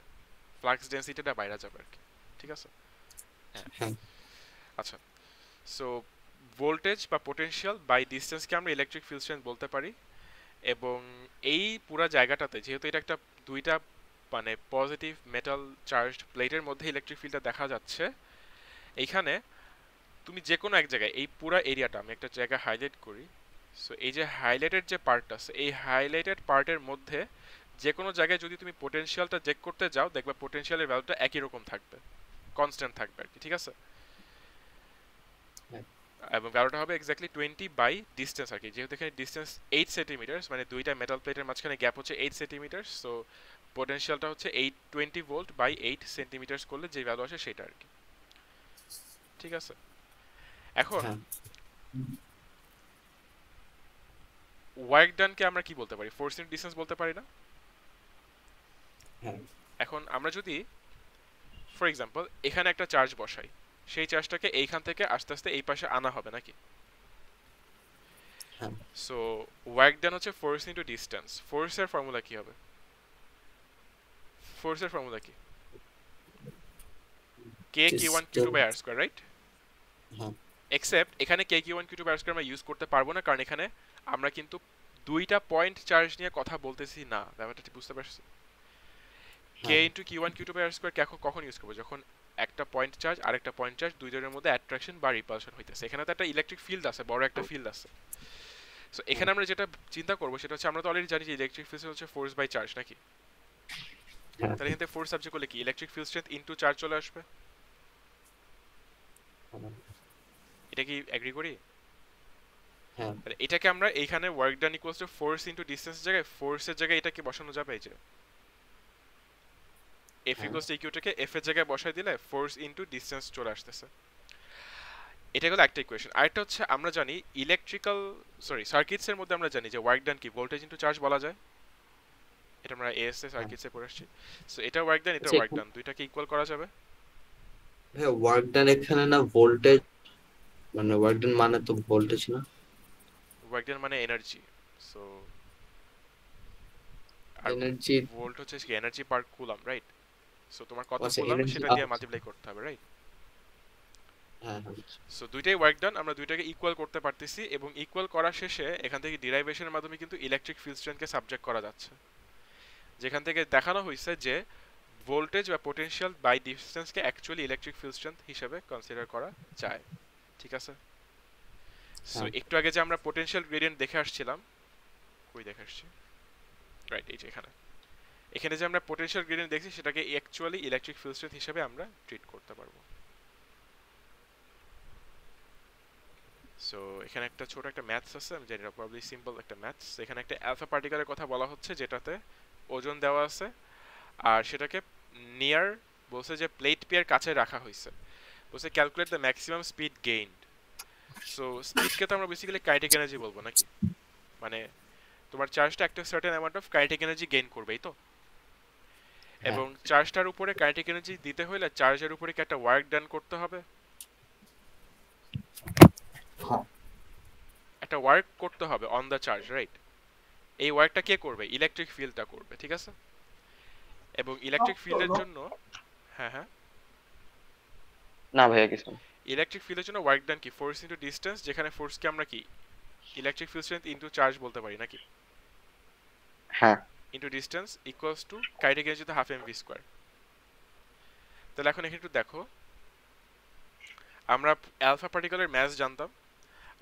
ফ্লাক্স ডেন্সিটিটা বাইরে যাবে আর কি, ঠিক আছে। হ্যাঁ, হ্যাঁ আচ্ছা। সো ভোল্টেজ বা পোটেনশিয়াল বাই ডিসটেন্সকে আমরা ইলেকট্রিক ফিল্ড স্ট্রেংথ বলতে পারি। এবং এই পুরা জায়গাটাতে যেহেতু এটা একটা দুইটা মানে পজিটিভ মেটাল চার্জড প্লেটের মধ্যে ইলেকট্রিক ফিল্ডটা দেখা যাচ্ছে, এইখানে তুমি যে কোনো এক জায়গায় এই পুরা এরিয়াটা আমি একটা জায়গায় হাইলাইট করি। সো এই যে হাইলাইটেড যে পার্টটা আছে, এই হাইলাইটেড পার্টের মধ্যে যে কোনো জায়গায় যদি তুমি পোটেনশিয়ালটা চেক করতে যাও, দেখবে পোটেনশিয়ালের ভ্যালুটা একই রকম থাকবে, কনস্ট্যান্ট থাকবে আর কি, ঠিক আছে। হ্যাঁ এবং ভ্যালুটা হবে এক্স্যাক্টলি 20 বাই ডিসটেন্স আর কি, যেহেতু এখানে ডিসটেন্স 8 সেন্টিমিটার, মানে দুইটা মেটাল প্লেটের মাঝখানে গ্যাপ হচ্ছে 8 সেন্টিমিটার। সো পোটেনশিয়ালটা হচ্ছে 20 ভোল্ট বাই 8 সেন্টিমিটার করলে যে ভ্যালু আসে সেটা আর কি, ঠিক আছে। এখন হ্যাঁ ওয়ার্ক ডানকে আমরা কি বলতে পারি, ফোর্স ইনটু ডিসটেন্স বলতে পারি না। হ্যাঁ এখন আমরা যদি ফর এক্সাম্পল এখানে একটা চার্জ বসাই, সেই চার্জটাকে এইখান থেকে আস্তে আস্তে এই পাশে আনা হবে নাকি। হ্যাঁ। সো ওয়ার্ক ডান হচ্ছে ফোর্স ইনটু ডিসটেন্স। ফোর্সের ফর্মুলা কি হবে, ফোর্সের ফর্মুলা কি, K K one Q two by R square, right. হ্যাঁ এক্সেপ্ট এখানে K Q one Q two by R square আমরা ইউজ করতে পারবো না, কারণ এখানে আমরা কিন্তু দুইটা পয়েন্ট চার্জ নিয়ে কথা বলতেছি না, ব্যাপারটা ঠিক বুঝতে পারছি। কে হ্যাঁ into q one Q two by R square কখন ইউজ করবো, যখন একটা পয়েন্ট চার্জ আর একটা পয়েন্ট চার্জ দুইজনের মধ্যে অ্যাট্রাকশন বা রিপালশন হইতেছে, এখানে তো একটা ইলেকট্রিক ফিল্ড আছে, বড় একটা ফিল্ড আছে। সো এখানে আমরা যেটা চিন্তা করবো সেটা হচ্ছে, আমরা তো অলরেডি জানি যে ইলেকট্রিক ফিল্ড হচ্ছে ফোর্স বাই চার্জ নাকি, হ্যাঁ তাহলে এখানে ফোর্স সাবজেক্ট করলে কি electric field strength into charge চলে আসবে, এটা কি এগ্রি করি। হ্যাঁ তাহলে এটাকে আমরা এইখানে work done equals to force into distance জায়গায়, ফোর্সের জায়গায় এটাকে বসানো যাবে, এই যে এফ হ্যাঁ ইকুয়ালস টু ইকুইটাকে এফ এর জায়গায় বসাই দিলে ফোর্স ইনটু ডিসটেন্স চলে আসতেছে। এটা হলো একটা ইকুয়েশন। আরেকটা হচ্ছে আমরা জানি ইলেকট্রিক্যাল সার্কিটস এর মধ্যে আমরা জানি যে ওয়ার্ক ডান কি ভোল্টেজ ইনটু চার্জ বলা যায়, এটা আমরা এএসএ হ্যাঁ। সার্কিটসে পড়ে আসছি। সো এটা ওয়ার্ক ডান, এটা আচ্ছা, ওয়ার্ক ডান, দুইটাকে ইকুয়াল করা যাবে। হ্যাঁ ওয়ার্ক ডান এখানে না ভোল্টেজ, মানে ওয়ার্ক ডান মানে তো ভোল্টেজ না? ওয়ার্ক ডান মানে এনার্জি। সো আর এনার্জি। ভোল্ট হচ্ছে কি এনার্জি পার কুলাম, রাইট। সো তোমার কত আচ্ছা কুলাম এনার্জি। সেটা দিয়ে মাল্টিপ্লাই করতে হবে, রাইট। হ্যাঁ হ্যাঁ সো দুইটাই ওয়ার্ক ডান, আমরা দুইটাকে ইকুয়াল করতে পারতেছি, এবং ইকুয়াল করার শেষে এখান থেকে ডিরাইভেশনের মাধ্যমে কিন্তু ইলেকট্রিক ফিল্ড স্ট্রেংথকে সাবজেক্ট করা যাচ্ছে, যেখান থেকে দেখানো হয়েছে যে ভোল্টেজ বা পোটেনশিয়াল বাই ডিসটেন্সকে অ্যাকচুয়ালি ইলেকট্রিক ফিল্ড স্ট্রেংথ হিসেবে কনসিডার করা যায়, ঠিক আছে। সো হ্যাঁ একটু আগে যে আমরা পোটেনশিয়াল গ্রেডিয়েন্ট দেখে আসছিলাম, কই দেখে আসছি, রাইট এই যে এখানে, এখানে যে আমরা পোটেনশিয়াল গ্রেডিয়েন্ট দেখছি সেটাকে অ্যাকচুয়ালি ইলেকট্রিক ফিল্ড স্ট্রেংথ হিসেবে আমরা ট্রিট করতে পারবো। সো এখানে একটা ছোট একটা ম্যাথস আছে, আমি জানি না, প্রবাবলি সিম্পল একটা ম্যাথস। এখানে একটা অ্যালফা পার্টিকেলের কথা বলা হচ্ছে যেটাতে ওজন দেওয়া আছে, আর সেটাকে নিয়ার বলছে যে প্লেট পেয়ার কাছে রাখা হয়েছে, বলছে calculate the maximum speed gained. So স্পিডকে তো আমরা বেসিক্যালি কাইনেটিক এনার্জি বলবো নাকি, মানে তোমার চার্জটা একটা certain amount of kinetic energy gain করবে, এই তো। হ্যাঁ এবং চার্জটার উপরে কাইনেটিক এনার্জি দিতে হলে চার্জের উপরে কি একটা ওয়ার্ক ডান করতে হবে, হ্যাঁ একটা ওয়ার্ক করতে হবে অন দ্য চার্জ, রাইট? এই ওয়ার্কটা কে করবে? ইলেকট্রিক ফিল্ডটা করবে, ঠিক আছে। এবং ইলেকট্রিক ফিল্ডের জন্য, হ্যাঁ হ্যাঁ, না ভাইয়া কিছু না। ইলেকট্রিক ফিল্ডের জন্য ওয়ার্ক ডান কি ফোর্স ইনটু ডিসটেন্স, যেখানে ফোর্সকে আমরা কি electric field strength into charge বলতে পারি নাকি, হ্যাঁ into distance equals to kinetic energy তো হাফ এমভি স্কয়ার। তাহলে এখন এখানে একটু দেখো, আমরা অ্যালফা পার্টিকেলের ম্যাস জানতাম,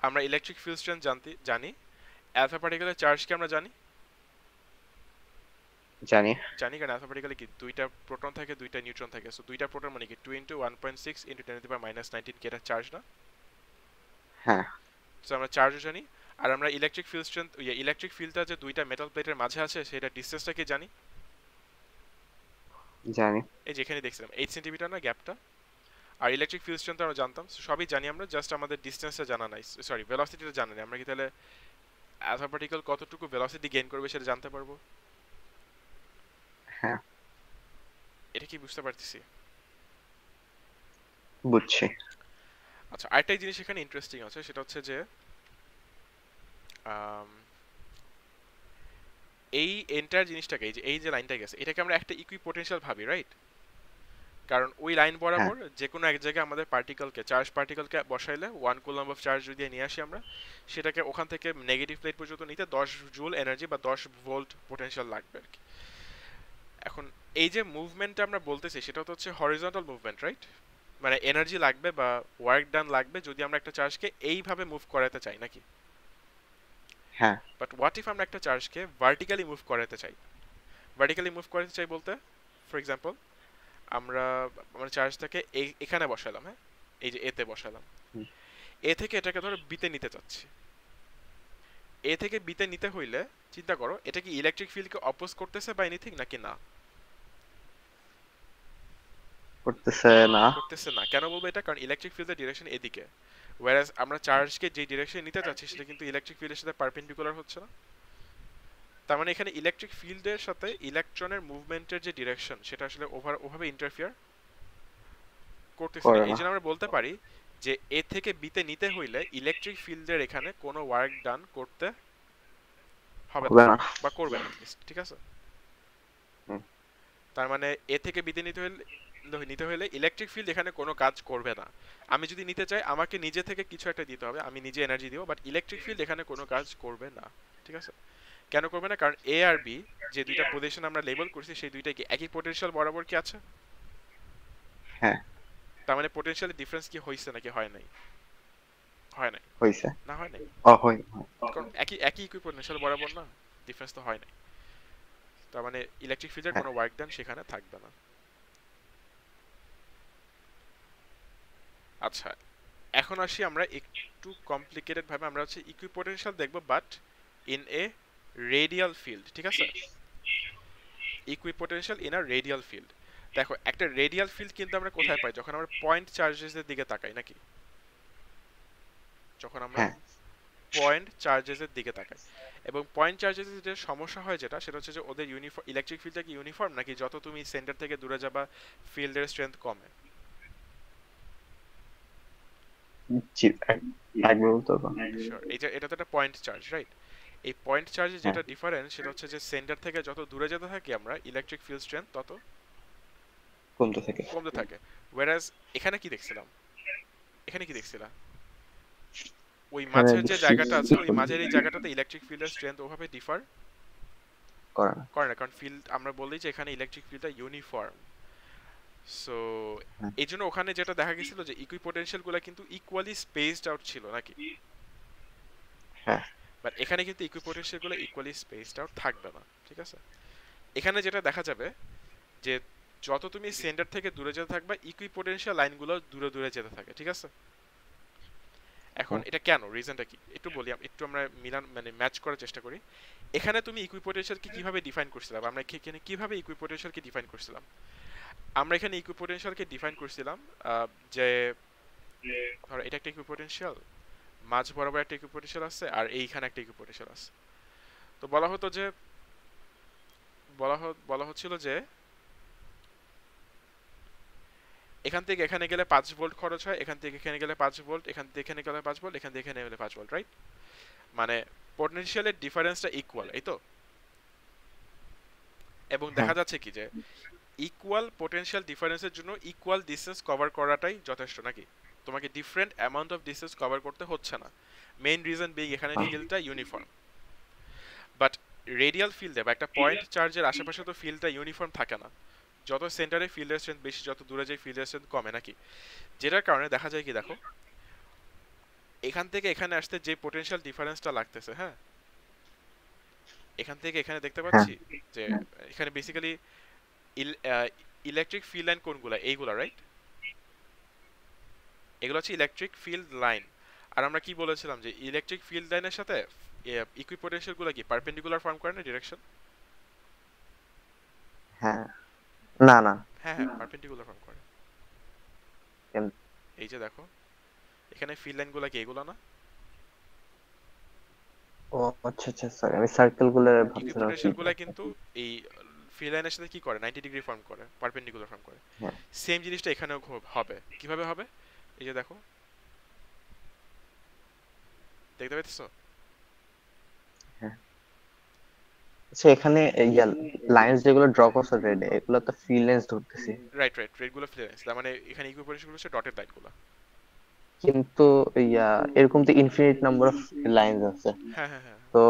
আমরা ইলেকট্রিক ফিল্ড স্ট্রেংথ জানি, অ্যালফা পার্টিকেলের চার্জ কি আমরা জানি, জানি। জানি কারণ অ্যালফা পার্টিকেলে কি দুইটা প্রোটন থাকে দুইটা নিউট্রন থাকে, সো দুইটা প্রোটন মানে কি 2 ইনটু 1.6 ইনটু 10 টু দি পাওয়ার -19 কে এটা চার্জ না। হ্যাঁ সো আমরা চার্জও জানি, আর আমরা ইলেকট্রিক ফিল্ড স্ট্রেংথ, ইলেকট্রিক ফিল্ডটা যে দুইটা মেটাল প্লেটের মাঝে আছে সেটা ডিসটেন্সটা কি জানি, জানি। এই যে এখানে দেখছিলাম 8 সেন্টিমিটার না গ্যাপটা। আর ইলেকট্রিক ফিল্ড স্ট্রেংথ আমরা জানতাম, so সবই জানি আমরা, জাস্ট আমাদের ডিসটেন্সটা জানা নাই, সরি ভেলোসিটিটা জানা নাই। আমরা কি তাহলে অ্যালফা পার্টিকেল কতটুকু ভেলোসিটি গেইন করবে সেটা জানতে পারবো? হ্যাঁ এটা কি বুঝতে পারতেছি? বুঝছি। আচ্ছা, আরেকটা জিনিস এখানে ইন্টারেস্টিং আছে, সেটা হচ্ছে যে আম, এই এন্টায়ার জিনিসটাকে, এই যে লাইনটা গেছে, এটাকে আমরা একটা ইকুইপোটেনশিয়াল ভাবি, রাইট? কারণ ওই লাইন হ্যাঁ বরাবর যে কোনো এক জায়গায় আমাদের পার্টিকেলকে বসাইলে 1 কুলম্ব অফ চার্জ যদি নিয়ে আসি আমরা, সেটাকে ওখান থেকে নেগেটিভ প্লেট পর্যন্ত নিতে 10 জুল এনার্জি বা 10 ভোল্ট পোটেনশিয়াল লাগবে আর কি। এখন এই যে মুভমেন্টটা আমরা বলতেছি সেটা তো হচ্ছে হরিজন্টাল মুভমেন্ট, রাইট? মানে এনার্জি লাগবে বা ওয়ার্ক ডান লাগবে যদি আমরা একটা চার্জকে এইভাবে মুভ করাতে চাই নাকি। হ্যাঁ বাট হোয়াট ইফ আমরা একটা চার্জকে ভার্টিক্যালি মুভ করাতে চাই? ভার্টিক্যালি মুভ করাতে চাই বলতে, ফর এক্সাম্পল আমরা আমরা চার্জটাকে এখানে বসালাম, হ্যাঁ, এই যে এতে বসালাম, হুম। এ থেকে এটাকে ধরো বিতে নিতে চাচ্ছি। এ থেকে বিতে নিতে হইলে চিন্তা করো, এটা কি ইলেকট্রিক ফিল্ডকে অপোজ করতেছে বা এনিথিং নাকি না? করতেছে না। করতেছে না। কেন বলবো এটা? কারণ ইলেকট্রিক ফিল্ডের ডিরেকশন এদিকে, ওয়্যারাজ আমরা চার্জকে যে ডিরেকশনে নিতে চাচ্ছি সেটা কিন্তু ইলেকট্রিক ফিল্ডের সাথে পারপেন্ডিকুলার হচ্ছে না। তার মানে এখানে ইলেকট্রিক ফিল্ডের সাথে ইলেকট্রনের মুভমেন্টের যে ডিরেকশন সেটা আসলে ওভাবে ইন্টারফিয়ার করতেছে না। করে এই না। জন্য আমরা বলতে পারি যে এ থেকে বিতে নিতে হইলে ইলেকট্রিক ফিল্ডের এখানে কোনো ওয়ার্ক ডান করতে হবে হবে না না। বা করবে না, ঠিক আছে? হুম। তার মানে এ থেকে বিতে নিতে হলে ইলেকট্রিক ফিল্ড এখানে কোনো কাজ করবে না। আমি যদি নিতে চাই আমাকে নিজে থেকে কিছু একটা দিতে হবে, আমি নিজে এনার্জি দিব, বাট ইলেকট্রিক ফিল্ড এখানে কোনো কাজ করবে না, ঠিক আছে? কেন করবে না? কারণ এ আর বি যে দুইটা পজিশন আমরা লেবেল করছি সেই দুইটা কি একই পোটেনশিয়াল বরাবর কি আছে? হ্যাঁ তার মানে পোটেনশিয়াল ডিফারেন্স কি হইছে নাকি হয় নাই? হয় নাই হইছে। না, হয় নাই, হয়। কারণ একই ইকুই পোটেনশিয়াল বরাবর না, ডিফারেন্স তো হয় নাই। তার মানে ইলেকট্রিক ফিল্ডের হ্যাঁ কোনো ওয়ার্ক ডান সেখানে থাকবে না। আচ্ছা, এখন আসি আমরা একটু কমপ্লিকেটেড ভাবে, আমরা হচ্ছে ইকুইপোটেনশিয়াল দেখব but in a radial field, ঠিক আছে? Equipotential in a radial field. দেখো, একটা রেডিয়াল ফিল্ড কিন্তু আমরা কোথায় পাই? যখন আমরা পয়েন্ট চার্জেসের দিকে তাকাই নাকি, যখন আমরা হ্যাঁ পয়েন্ট চার্জেসের দিকে তাকাই। এবং পয়েন্ট চার্জেসের যে সমস্যা হয় সেটা হচ্ছে যে ওদের ইলেকট্রিক ফিল্ডটা কি ইউনিফর্ম নাকি যত তুমি সেন্টার থেকে দূরে যাবা ফিল্ডের স্ট্রেংথ কমে? জি লাগবে বলতে হবে। শিওর, এটা তো একটা পয়েন্ট চার্জ, রাইট? এই পয়েন্ট চার্জে হ্যাঁ যেটা ডিফারেন্স সেটা হচ্ছে যে সেন্টার থেকে যত দূরে যেতে থাকি আমরা ইলেকট্রিক ফিল্ড স্ট্রেংথ তত কমতে থাকে। কমতে থাকে। ওয়্যারাজ এখানে কি দেখছিলাম, এখানে কি দেখছিলাম, ওই এখানে মাঝের যে দেখছি জায়গাটা আছে ওই মাঝের এই জায়গাটাতে ইলেকট্রিক ফিল্ডের স্ট্রেংথ ওভাবে ডিফার করে না। করে না, কারণ ফিল্ড আমরা বললি যে এখানে ইলেকট্রিক ফিল্ডটা ইউনিফর্ম। সো হ্যাঁ এই জন্য ওখানে যেটা দেখা গেছিল যে ইকুইপোটেনশিয়াল গুলো কিন্তু ইকুয়ালি স্পেসড আউট ছিল নাকি, হ্যাঁ বাট এখানে কিন্তু ইকুইপোটেনশিয়াল গুলো ইকুয়ালি স্পেসড আউট থাকবে না, ঠিক আছে? এখানে যেটা দেখা যাবে যে যত তুমি সেন্টার থেকে দূরে যেতে থাকবা ইকুইপোটেনশিয়াল লাইনগুলো দূরে দূরে যেতে থাকে, ঠিক আছে? এখন এটা কেন, রিজনটা কি একটু বলি, একটু আমরা মানে ম্যাচ করার চেষ্টা করি। এখানে তুমি ইকুইপোটেনশিয়ালকে কিভাবে ডিফাইন করছিলাম, আমরা এখানে কিভাবে ইকুইপোটেনশিয়ালকে ডিফাইন করছিলাম? আমরা এখানে ইকুইপোটেনশিয়ালকে ডিফাইন করছিলাম যে ধরো এটা একটা ইকুইপোটেনশিয়াল, মাঝ বরাবর একটা ইকুইপোটেনশিয়াল আছে আর এইখানে একটা ইকুইপোটেনশিয়াল আছে। তো বলা হচ্ছিল যে এখান থেকে এখানে গেলে 5 ভোল্ট খরচ হয়, এখান থেকে এখানে গেলে 5 ভোল্ট, এখান থেকে এখানে গেলে 5 ভোল্ট, এখান থেকে এখানে গেলে 5 ভোল্ট, রাইট? মানে পটেনশিয়ালের ডিফারেন্সটা ইকুয়াল, এই তো। এবং হ্যাঁ দেখা যাচ্ছে কি যে ইকুয়াল পোটেনশিয়াল ডিফারেন্সের জন্য ইকুয়াল ডিসটেন্স কভার করাটাই যথেষ্ট, নাকি? তোমাকে different amount of distance cover করতে হচ্ছে না। মেইন রিজন বিং এখানে হ্যাঁ ফিল্ডটা ইউনিফর্ম। বাট রেডিয়াল ফিল্ডে বা একটা পয়েন্ট চার্জের আশেপাশে তো ফিল্ডটা ইউনিফর্ম থাকে না। যত সেন্টারে ফিল্ডের স্ট্রেংথ বেশি, যত দূরে যায় ফিল্ডের স্ট্রেংথ কমে, নাকি? যেটার কারণে দেখা যায় কি, দেখো এখান থেকে এখানে আসতে যে পোটেনশিয়াল ডিফারেন্সটা লাগতেছে, হ্যাঁ, এখান থেকে এখানে দেখতে হ্যাঁ পাচ্ছি যে এখানে বেসিক্যালি ইলেকট্রিক ফিল্ড লাইন কোনগুলা, এইগুলা, রাইট? এগুলো হচ্ছে ইলেকট্রিক ফিল্ড লাইন। আর আমরা কি বলেছিলাম যে ইলেকট্রিক ফিল্ড লাইনের সাথে ইকুইপোটেনশিয়াল গুলো কি পারপেন্ডিকুলার ফর্ম করে না, ডিরেকশন? হ্যাঁ না না হ্যাঁ হ্যাঁ, পারপেন্ডিকুলার ফর্ম করে। কেন- এই যে দেখো এখানে ফিল্ড লাইন গুলা কি এগুলো না? ও আচ্ছা আচ্ছা সরি, আমি সার্কেল গুলো ভাবছিলাম কি। ইকুইপোটেনশিয়াল গুলা কিন্তু এই ফিল্ড লাইনের সাথে কি করে, 90 ডিগ্রি ফর্ম করে, পারপেন্ডিকুলার ফর্ম করে। হ্যাঁ সেম জিনিসটা এখানেও হবে। কিভাবে হবে? এই যে দেখো, দেখতে পাচ্ছো? হ্যাঁ আচ্ছা, এখানে লাইন্স যেগুলো ড্র করছো রেড, এগুলো তো ফ্রি লেন্স ধরতেছি, রাইট রাইট, রেড গুলো ফিল্ড লাইন, তার মানে এখানে ইকুইপোটেনশিয়াল গুলো হচ্ছে ডটেড লাইন গুলো। কিন্তু ইয়া এরকম তো ইনফিনিট নাম্বার অফ লাইন্স আছে। হ্যাঁ হ্যাঁ হ্যাঁ। তো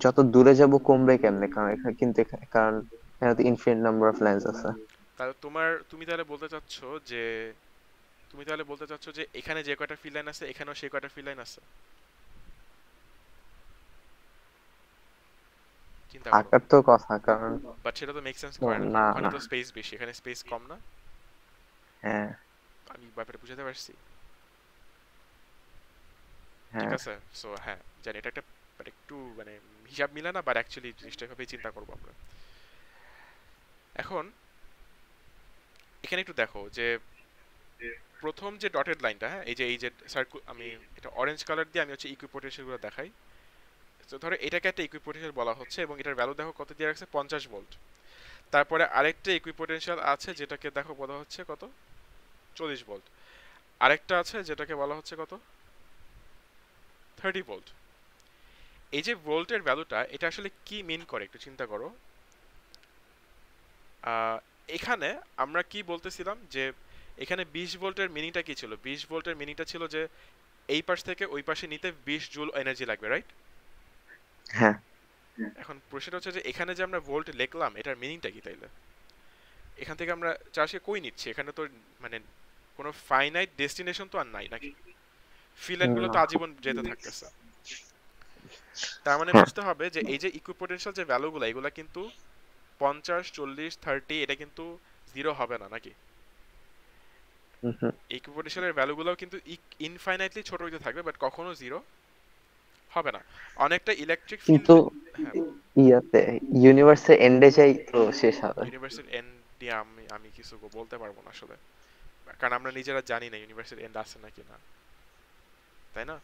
যত দূরে যাব কমবে কেমনে? কারণ এখানে কিন্তু কারণ এখানে তো ইনফিনিট নাম্বার অফ লাইন্স আছে। তাহলে তুমি তাহলে বলতে চাচ্ছ যে এখানে যে কয়টা ফিল্ড লাইন আছে এখানেও সেই কয়টা ফিল্ড লাইন আছে? চিন্তা করো। থাকার তো কথা, কারণ বাট সেটা তো মেক সেন্স করে না, না ওখানে না তো স্পেস বেশি, এখানে স্পেস কম না? হ্যাঁ আমি ব্যাপারটা বুঝাতে পারছি? ঠিক হ্যাঁ আছে। সো হ্যাঁ, জানি এটা একটা মানে একটু মানে হিসাব মিলে না, বাট অ্যাকচুয়ালি জিনিসটা এভাবেই চিন্তা করবো আমরা। এখন এখানে একটু দেখো যে প্রথম যে ডটেড লাইনটা, হ্যাঁ, এই যে সার্কুল, আমি এটা অরেঞ্জ কালার দিয়ে আমি হচ্ছে ইকুইপোটেনশিয়াল গুলো দেখাই। তো ধরো এটাকে একটা ইকুইপোটেনশিয়াল বলা হচ্ছে এবং এটার ভ্যালু দেখো কত দিয়ে রাখছে, 50 ভোল্ট। তারপরে আরেকটা ইকুইপোটেনশিয়াল আছে যেটাকে দেখো বলা হচ্ছে কত, 40 ভোল্ট। আরেকটা আছে যেটাকে বলা হচ্ছে কত, 30 ভোল্ট। এই যে ভোল্টের ভ্যালুটা, এটা আসলে কি মিন করে একটু চিন্তা করো। আহ, এখানে আমরা কি বলতেছিলাম যে এখানে 20 ভোল্টের মিনিংটা কি ছিল? 20 ভোল্টের মিনিংটা ছিল যে এই পাশ থেকে ওই পাশে নিতে 20 জুল এনার্জি লাগবে, রাইট? হ্যাঁ এখন প্রশ্নটা হচ্ছে যে এখানে যে আমরা ভোল্ট লিখলাম এটার মিনিংটা কি তাইলে? এখান থেকে আমরা চার্জকে কই নিচ্ছি? এখানে তো মানে কোনো ফাইনাইট ডেস্টিনেশন তো আর নাই, নাকি? ফিল লাইনগুলো তো না, আজীবন যেতে থাকতেছে। তার মানে হ্যাঁ বুঝতে হবে যে এই যে ইকুইপোটেনশিয়াল যে ভ্যালুগুলো এগুলা কিন্তু 50, 40, 30 এটা কিন্তু জিরো হবে না, নাকি? হুম, হুম। ইকুইপোটেনশিয়ালের ভ্যালুগুলোও কিন্তু ইনফাইনাইটলি ছোট হতে থাকবে, বাট কখনো জিরো হবে না। অনেকটা ইলেকট্রিক ফিল্ড। কিন্তু হ্যাঁ, ইয়াতে ইউনিভার্সের এন্ডে যাই তো শেষ হবে। ইউনিভার্সের এন্ড দিয়ে আমি কিছু বলতে পারবো না আসলে, কারণ আমরা নিজেরা জানি না ইউনিভার্সের এন্ড আছে নাকি না, তাই না?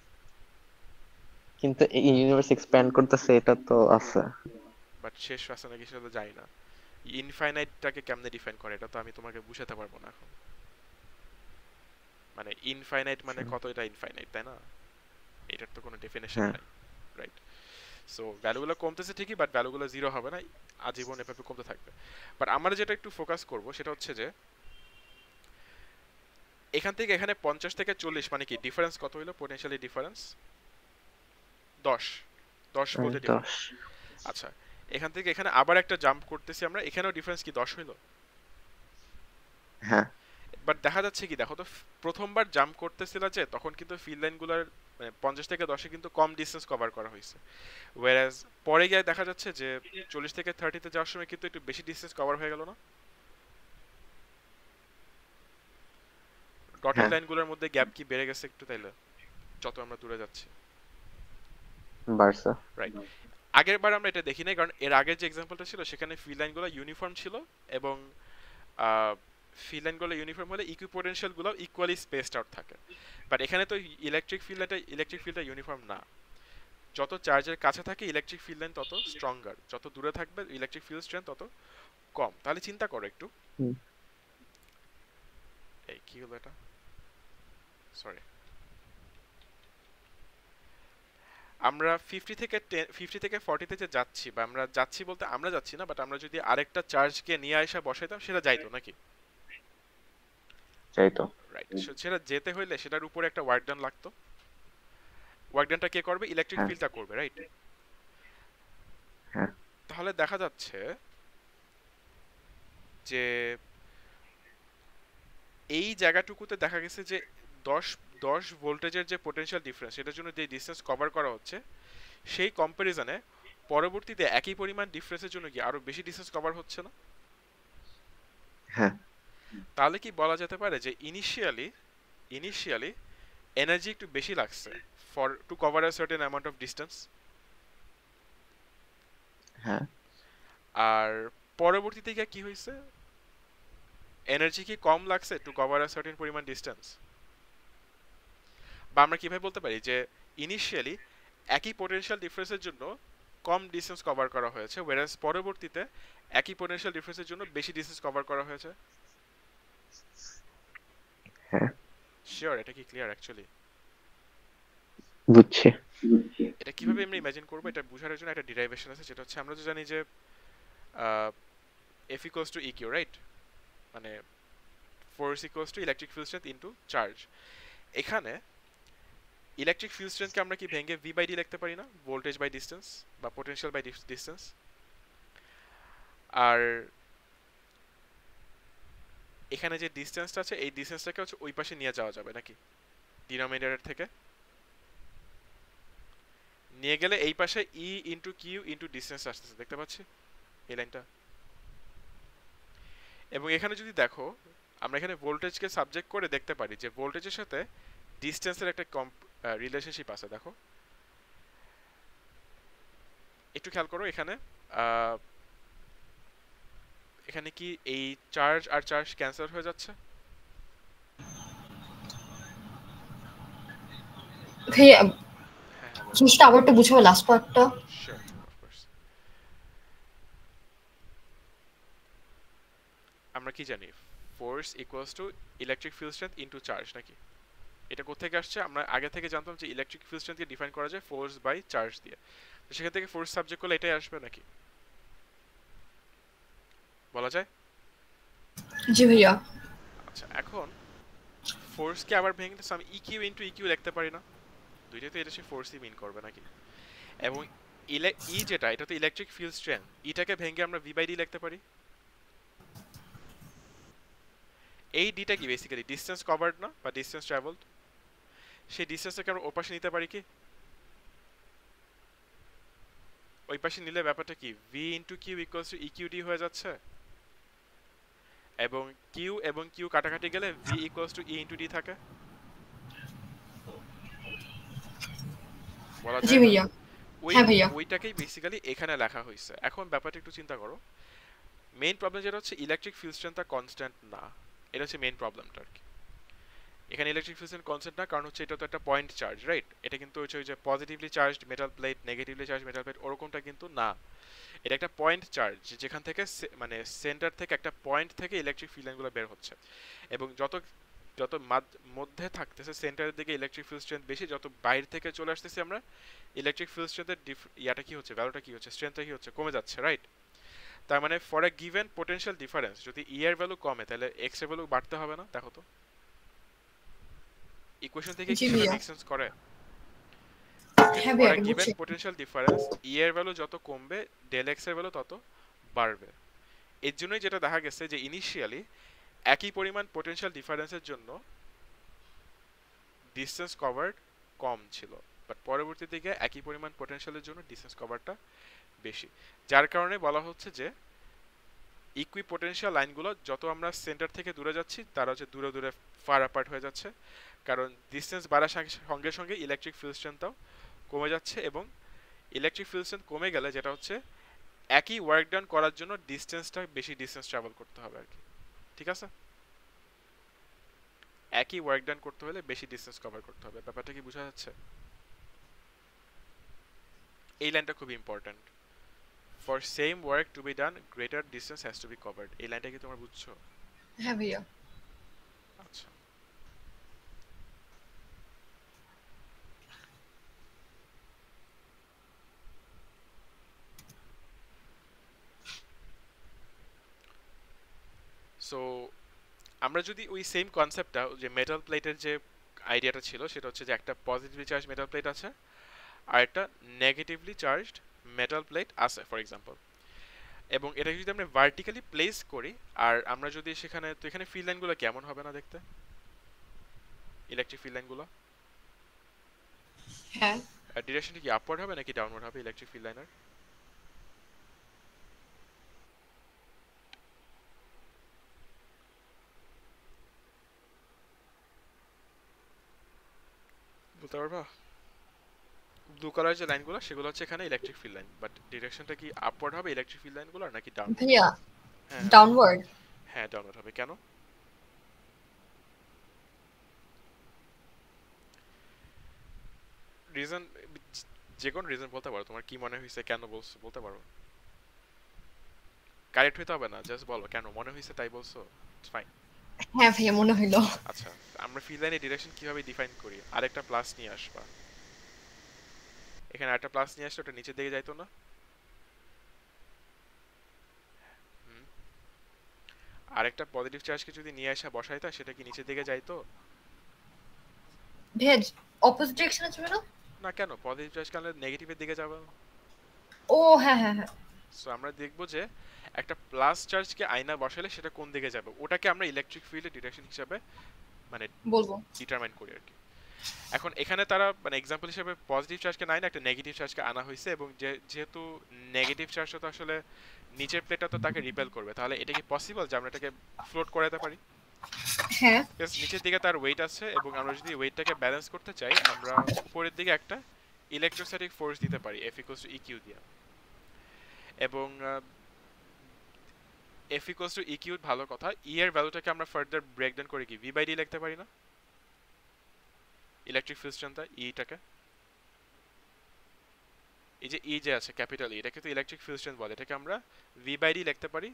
কিন্তু এই ইউনিভার্স এক্সপ্যান্ড করতেছে, এটা তো আছে। বাট শেষ আছে নাকি সেটা তো জানি না। ইনফাইনাইটটাকে কেমনে ডিফাইন করে এটা তো আমি তোমাকে বুঝাতে পারবো না এখন। মানে ইনফাইনাইট মানে কত, এটা ইনফাইনাইট, তাই না? এটার তো কোনো ডেফিনেশন হ্যাঁ নাই, রাইট? সো ভ্যালুগুলো কমতেছে ঠিকই, বাট ভ্যালুগুলো জিরো হবে না, আজীবন এভাবে কমতে থাকবে। বাট আমরা যেটা একটু ফোকাস করব সেটা হচ্ছে যে এখান থেকে এখানে 50 থেকে 40 মানে কি ডিফারেন্স কত হইলো? পোটেনশিয়ালি ডিফারেন্স 10 ভোল্টের ডিফারেন্স। 10। আচ্ছা, এখান থেকে এখানে আবার একটা জাম্প করতেছি আমরা, এখানেও ডিফারেন্স কি 10 হইলো? হ্যাঁ বাট দেখা যাচ্ছে কি, দেখো তো প্রথমবার জাম্প করতেছিল যে তখন কিন্তু ফিল্ড লাইনগুলোর মানে 50 থেকে 10 কিন্তু কম ডিসটেন্স কভার করা হয়েছে, ওয়্যারাজ পরে গিয়ে দেখা যাচ্ছে যে 40 থেকে 30 তে যাওয়ার সময় কিন্তু একটু বেশি ডিসটেন্স কভার হয়ে গেল না? ডটেড হ্যাঁ লাইনগুলোর মধ্যে গ্যাপ কি বেড়ে গেছে একটু তাইলে, যত আমরা দূরে যাচ্ছি? বার্সা। রাইট। আগের বার আমরা এটা দেখি নাই, কারণ এর আগের যে এক্সাম্পলটা ছিল সেখানে ফিল্ড লাইনগুলো ইউনিফর্ম ছিল এবং ফিল্ড লাইনগুলো ইউনিফর্ম হলে ইকুইপোটেনশিয়ালগুলো ইকুয়ালি স্পেসড আউট থাকে। বাট এখানে তো ইলেকট্রিক ফিল্ডটা ইউনিফর্ম না। যত চার্জের কাছে থাকে ইলেকট্রিক ফিল্ড লাইন তত স্ট্রঙ্গার, যত দূরে থাকবে ইলেকট্রিক ফিল্ড স্ট্রেংথ তত কম। তাহলে চিন্তা করো একটু, হুম। এই কি হলো এটা, সরি, আমরা 50 থেকে 40 তে যে যাচ্ছি, বা আমরা যাচ্ছি বলতে আমরা যাচ্ছি না, বাট আমরা যদি আরেকটা চার্জকে নিয়ে আসা বসাইতাম সেটা যাইতো নাকি? তাই তো। রাইট, সেটা যেতে হইলে সেটার উপরে একটা ওয়ার্ক ডান লাগতো। ওয়ার্ক ডানটা কে করবে? ইলেকট্রিক হ্যাঁ ফিল্ডটা করবে, রাইট? হ্যাঁ তাহলে দেখা যাচ্ছে যে এই জায়গাটুকুতে দেখা গেছে যে 10 10 ভোল্টেজের যে পোটেনশিয়াল ডিফারেন্স, সেটার জন্য যে ডিসটেন্স কভার করা হচ্ছে, সেই কম্পারিজনে পরবর্তীতে একই পরিমাণ ডিফারেন্সের জন্য কি আরো বেশি ডিসটেন্স কভার হচ্ছে না? হ্যাঁ তাহলে কি বলা যেতে পারে যে ইনিশিয়ালি এনার্জি একটু বেশি লাগছে for to cover a certain amount of distance, হ্যাঁ আর পরবর্তীতে গিয়ে কি হয়েছে, এনার্জি কি কম লাগছে টু কভার আ সার্টেন পরিমাণ ডিসটেন্স? বা আমরা কিভাবে বলতে পারি যে ইনিশিয়ালি একই পোটেনশিয়াল ডিফারেন্সের জন্য কম ডিসটেন্স কভার করা হয়েছে, ওয়্যারাস পরবর্তীতে একই পোটেনশিয়াল ডিফারেন্সের জন্য বেশি ডিসটেন্স কভার করা হয়েছে? হ্যাঁ শিওর? এটা কি ক্লিয়ার অ্যাকচুয়ালি? বুঝছি। এটা কিভাবে আমরা ইমাজিন করবো, এটা বোঝার জন্য একটা ডিরাইভেশন আছে, যেটা হচ্ছে আমরা তো জানি যে F equals to EQ, right? মানে force equals to electric field strength into charge. এখানে ইলেকট্রিক ফিল্ড স্ট্রেংথকে আমরা কি ভেঙে V বাই D লিখতে পারি না? ভোল্টেজ বাই ডিসটেন্স বা পোটেনশিয়াল বাই ডিসটেন্স। আর এখানে যে ডিসটেন্সটা আছে, এই ডিসটেন্সটাকে হচ্ছে ওই পাশে নিয়ে যাওয়া যাবে নাকি, ডিনোমিনেটর থেকে নিয়ে গেলে এই পাশে E into q into distance আসতেছে, দেখতে পাচ্ছি এই লাইনটা। এবং এখানে যদি দেখো, আমরা এখানে ভোল্টেজকে সাবজেক্ট করে দেখতে পারি যে ভোল্টেজের সাথে ডিসটেন্সের একটা রিলেশনশিপ আছে। দেখো একটু খেয়াল করো, এখানে এখানে কি এই চার্জ আর চার্জ ক্যান্সেল হয়ে যাচ্ছে? ভাইয়া হ্যাঁ হ্যাঁ বলো। জিনিসটা আবার একটু বুঝাবো লাস্ট পার্টটা। Sure, of course. আমরা কি জানি, force equals to electric field strength into charge নাকি? এটা কোত্থেকে আসছে? আমরা আগে থেকে জানতাম যে ইলেকট্রিক ফিল্ড স্ট্রেংথকে ডিফাইন করা যায় ফোর্স বাই চার্জ দিয়ে, তো সেখান থেকে ফোর্স সাবজেক্ট করলে এটাই আসবে নাকি, বলা যায়? জি ভাইয়া। আচ্ছা, এখন ফোর্সকে আবার ভেঙে আমি ইকিউ ইনটু ইকিউ লিখতে পারি না? দুইটাই তো এটা সে ফোর্সই মিন করবে নাকি? এবং ই যেটা, এটা তো ইলেকট্রিক ফিল্ড স্ট্রেংথ, এটাকে ভেঙে আমরা ভি বাই ডি লিখতে পারি। এই ডিটা কি বেসিক্যালি ডিসটেন্স কভার্ড না, বা ডিসটেন্স ট্রাভেলড? সেই ডিসটেন্সটাকে আমরা ওই পাশে নিতে পারি কি? ওই পাশে নিলে ব্যাপারটা কি, V into q equals to E q d হয়ে যাচ্ছে, এবং কিউ এবং কিউ কাটাকাটি গেলে V equals to E into d থাকে, বলা জি যায় না? ভাইয়া। হ্যাঁ ভাইয়া। ওইটাকেই বেসিক্যালি এখানে লেখা হয়েছে। এখন ব্যাপারটা একটু চিন্তা করো, মেইন প্রবলেম যেটা হচ্ছে ইলেকট্রিক ফিল্ড স্ট্রেংথটা কনস্ট্যান্ট না, এটা হচ্ছে মেইন প্রবলেমটা আর কি। এখানে ইলেকট্রিক ফিল্ড স্ট্রেংথ কনস্ট্যান্ট না, কারণ হচ্ছে এটা তো একটা পয়েন্ট চার্জ, রাইট? এটা কিন্তু হচ্ছে ওই যে positively charged metal plate, negatively charge metal plate, ওরকমটা কিন্তু না। এটা একটা পয়েন্ট চার্জ, যেখান থেকে মানে সেন্টার থেকে একটা পয়েন্ট থেকে ইলেকট্রিক ফিল্ড লাইনগুলো বের হচ্ছে, এবং যত যত মধ্যে থাকতেছে সেন্টারের দিকে ইলেকট্রিক ফিল্ড স্ট্রেংথ বেশি, যত বাইরে থেকে চলে আসতেছি আমরা ইলেকট্রিক ফিল্ড স্ট্রেংথের ইয়াটা কি হচ্ছে, ভ্যালুটা কি হচ্ছে, স্ট্রেংথটা কি হচ্ছে, কমে যাচ্ছে, রাইট? তার মানে for a given potential difference যদি ই এর ভ্যালু কমে, তাহলে এক্স এর ভ্যালু বাড়তে হবে না? দেখো তো ইকুয়েশন থেকে জি কি সেটা ভাইয়া। মেক সেন্স করে? হ্যাঁ ফর ভাইয়া এ এটা গিভেন বুঝছি। পোটেনশিয়াল ডিফারেন্স ই এর ভ্যালু যত কমবে, ডেল এক্স এর ভ্যালু তত বাড়বে। এর জন্যই যেটা দেখা গেছে যে ইনিশিয়ালি একই পরিমাণ পোটেনশিয়াল ডিফারেন্সের জন্য ডিসটেন্স কভার্ড কম ছিল, বাট পরবর্তী দিকে একই পরিমাণ পোটেনশিয়ালের জন্য ডিসটেন্স কভারটা বেশি, যার কারণে বলা হচ্ছে যে ইকুই পোটেনশিয়াল লাইনগুলো যত আমরা সেন্টার থেকে দূরে যাচ্ছি, তারা হচ্ছে দূরে দূরে ফার অ্যাপার্ট হয়ে যাচ্ছে, কারণ ডিসটেন্স বাড়ার সঙ্গে সঙ্গে ইলেকট্রিক ফিল্ড স্ট্রেংথটাও কমে যাচ্ছে, এবং ইলেকট্রিক ফিল্ড স্ট্রেংথ কমে গেলে যেটা হচ্ছে একই ওয়ার্ক ডান করার জন্য ডিসটেন্সটা বেশি ডিসটেন্স ট্রাভেল করতে হবে আর কি, ঠিক আছে? একই ওয়ার্ক ডান করতে হলে বেশি ডিসটেন্স কভার করতে হবে। ব্যাপারটা কি বোঝা যাচ্ছে? এই লাইনটা খুব important. For same work to be done greater distance has to be covered. এই লাইনটা কি তোমরা বুঝছো? হ্যাঁ ভাইয়া। আচ্ছা, সো আমরা যদি ওই সেম কনসেপ্টটা, যে মেটাল প্লেটের যে আইডিয়াটা ছিল সেটা হচ্ছে যে একটা পজিটিভলি চার্জ মেটাল প্লেট আছে আর একটা নেগেটিভলি চার্জড মেটাল প্লেট আছে ফর এক্সাম্পল, এবং এটাকে যদি আমরা ভার্টিক্যালি প্লেস করি আর আমরা যদি সেখানে, তো এখানে ফিল্ড লাইনগুলো কেমন হবে না দেখতে, ইলেকট্রিক ফিল্ড লাইনগুলো হ্যাঁ ডিরেকশনটা কি আপওয়ার্ড হবে নাকি ডাউনওয়ার্ড হবে ইলেকট্রিক ফিল্ড লাইনের? বলতে পারবা? ব্লু কালার যে লাইনগুলো সেগুলো হচ্ছে এখানে ইলেকট্রিক ফিল্ড লাইন, বাট ডিরেকশনটা কি আপওয়ার্ড হবে ইলেকট্রিক ফিল্ড লাইনগুলো নাকি ডাউনওয়ার্ড? ভাইয়া, হ্যাঁ ডাউনওয়ার্ড। হ্যাঁ ডাউনওয়ার্ড হবে। কেন? রিজন, যে কোনো রিজন বলতে পারো, তোমার কি মনে হয়েছে, কেন বলছো বলতে পারো, কারেক্ট হইতে হবে না, জাস্ট বলো কেন মনে হয়েছে তাই বলছো, ইটস ফাইন। হ্যাঁ ভাইয়া মনে হইলো। আচ্ছা, আমরা ফিল্ড লাইনের ডিরেকশন কিভাবে ডিফাইন করি? আরেকটা প্লাস নিয়ে আসবা, এখানে আরেকটা প্লাস নিয়ে আসলে ওটা নিচের দিকে যাইতো না? হুম, আরেকটা পজিটিভ চার্জকে যদি নিয়ে আসা বসাইতা সেটা কি নিচের দিকে যাইতো? ভাইয়া অপোজিট ডিরেকশনে যাবে না? না, কেন? পজিটিভ চার্জ কারণে নেগেটিভের দিকে যাবে। ও হ্যাঁ হ্যাঁ হ্যাঁ। সো আমরা দেখব যে একটা প্লাস চার্জকে আয়না বসালে সেটা কোন দিকে যাবে, ওটাকে আমরা ইলেকট্রিক ফিল্ডের ডিরেকশন হিসাবে মানে বলবো। ডিটারমাইন করি আর কি। এখন এখানে তারা মানে এক্সাম্পল হিসেবে পজিটিভ চার্জকে নাই না, একটা নেগেটিভ চার্জকে আনা হয়েছে, এবং যেহেতু নেগেটিভ চার্জটা তো আসলে নিচের প্লেটটা তো তাকে রিপেল করবে, তাহলে এটা কি পসিবল যে আমরা এটাকে ফ্লোট করাতে পারি? হ্যাঁ বেশ, নিচের দিকে তার ওয়েট আছে এবং আমরা যদি ওয়েটটাকে ব্যালেন্স করতে চাই আমরা উপরের দিকে একটা ইলেকট্রোস্ট্যাটিক ফোর্স দিতে পারি F = EQ দিয়ে, এবং F = EQ ভালো কথা, E এর ভ্যালুটাকে আমরা ফার্দার ব্রেকডাউন করে কি V/D লিখতে পারি না? ইলেকট্রিক ফিল্ড স্ট্রেংথটা ইটাকে, এই যে ই যে আছে ক্যাপিটাল ই, এটাকে তো ইলেকট্রিক ফিল্ড স্ট্রেংথ বলে, এটাকে আমরা V/D লিখতে পারি,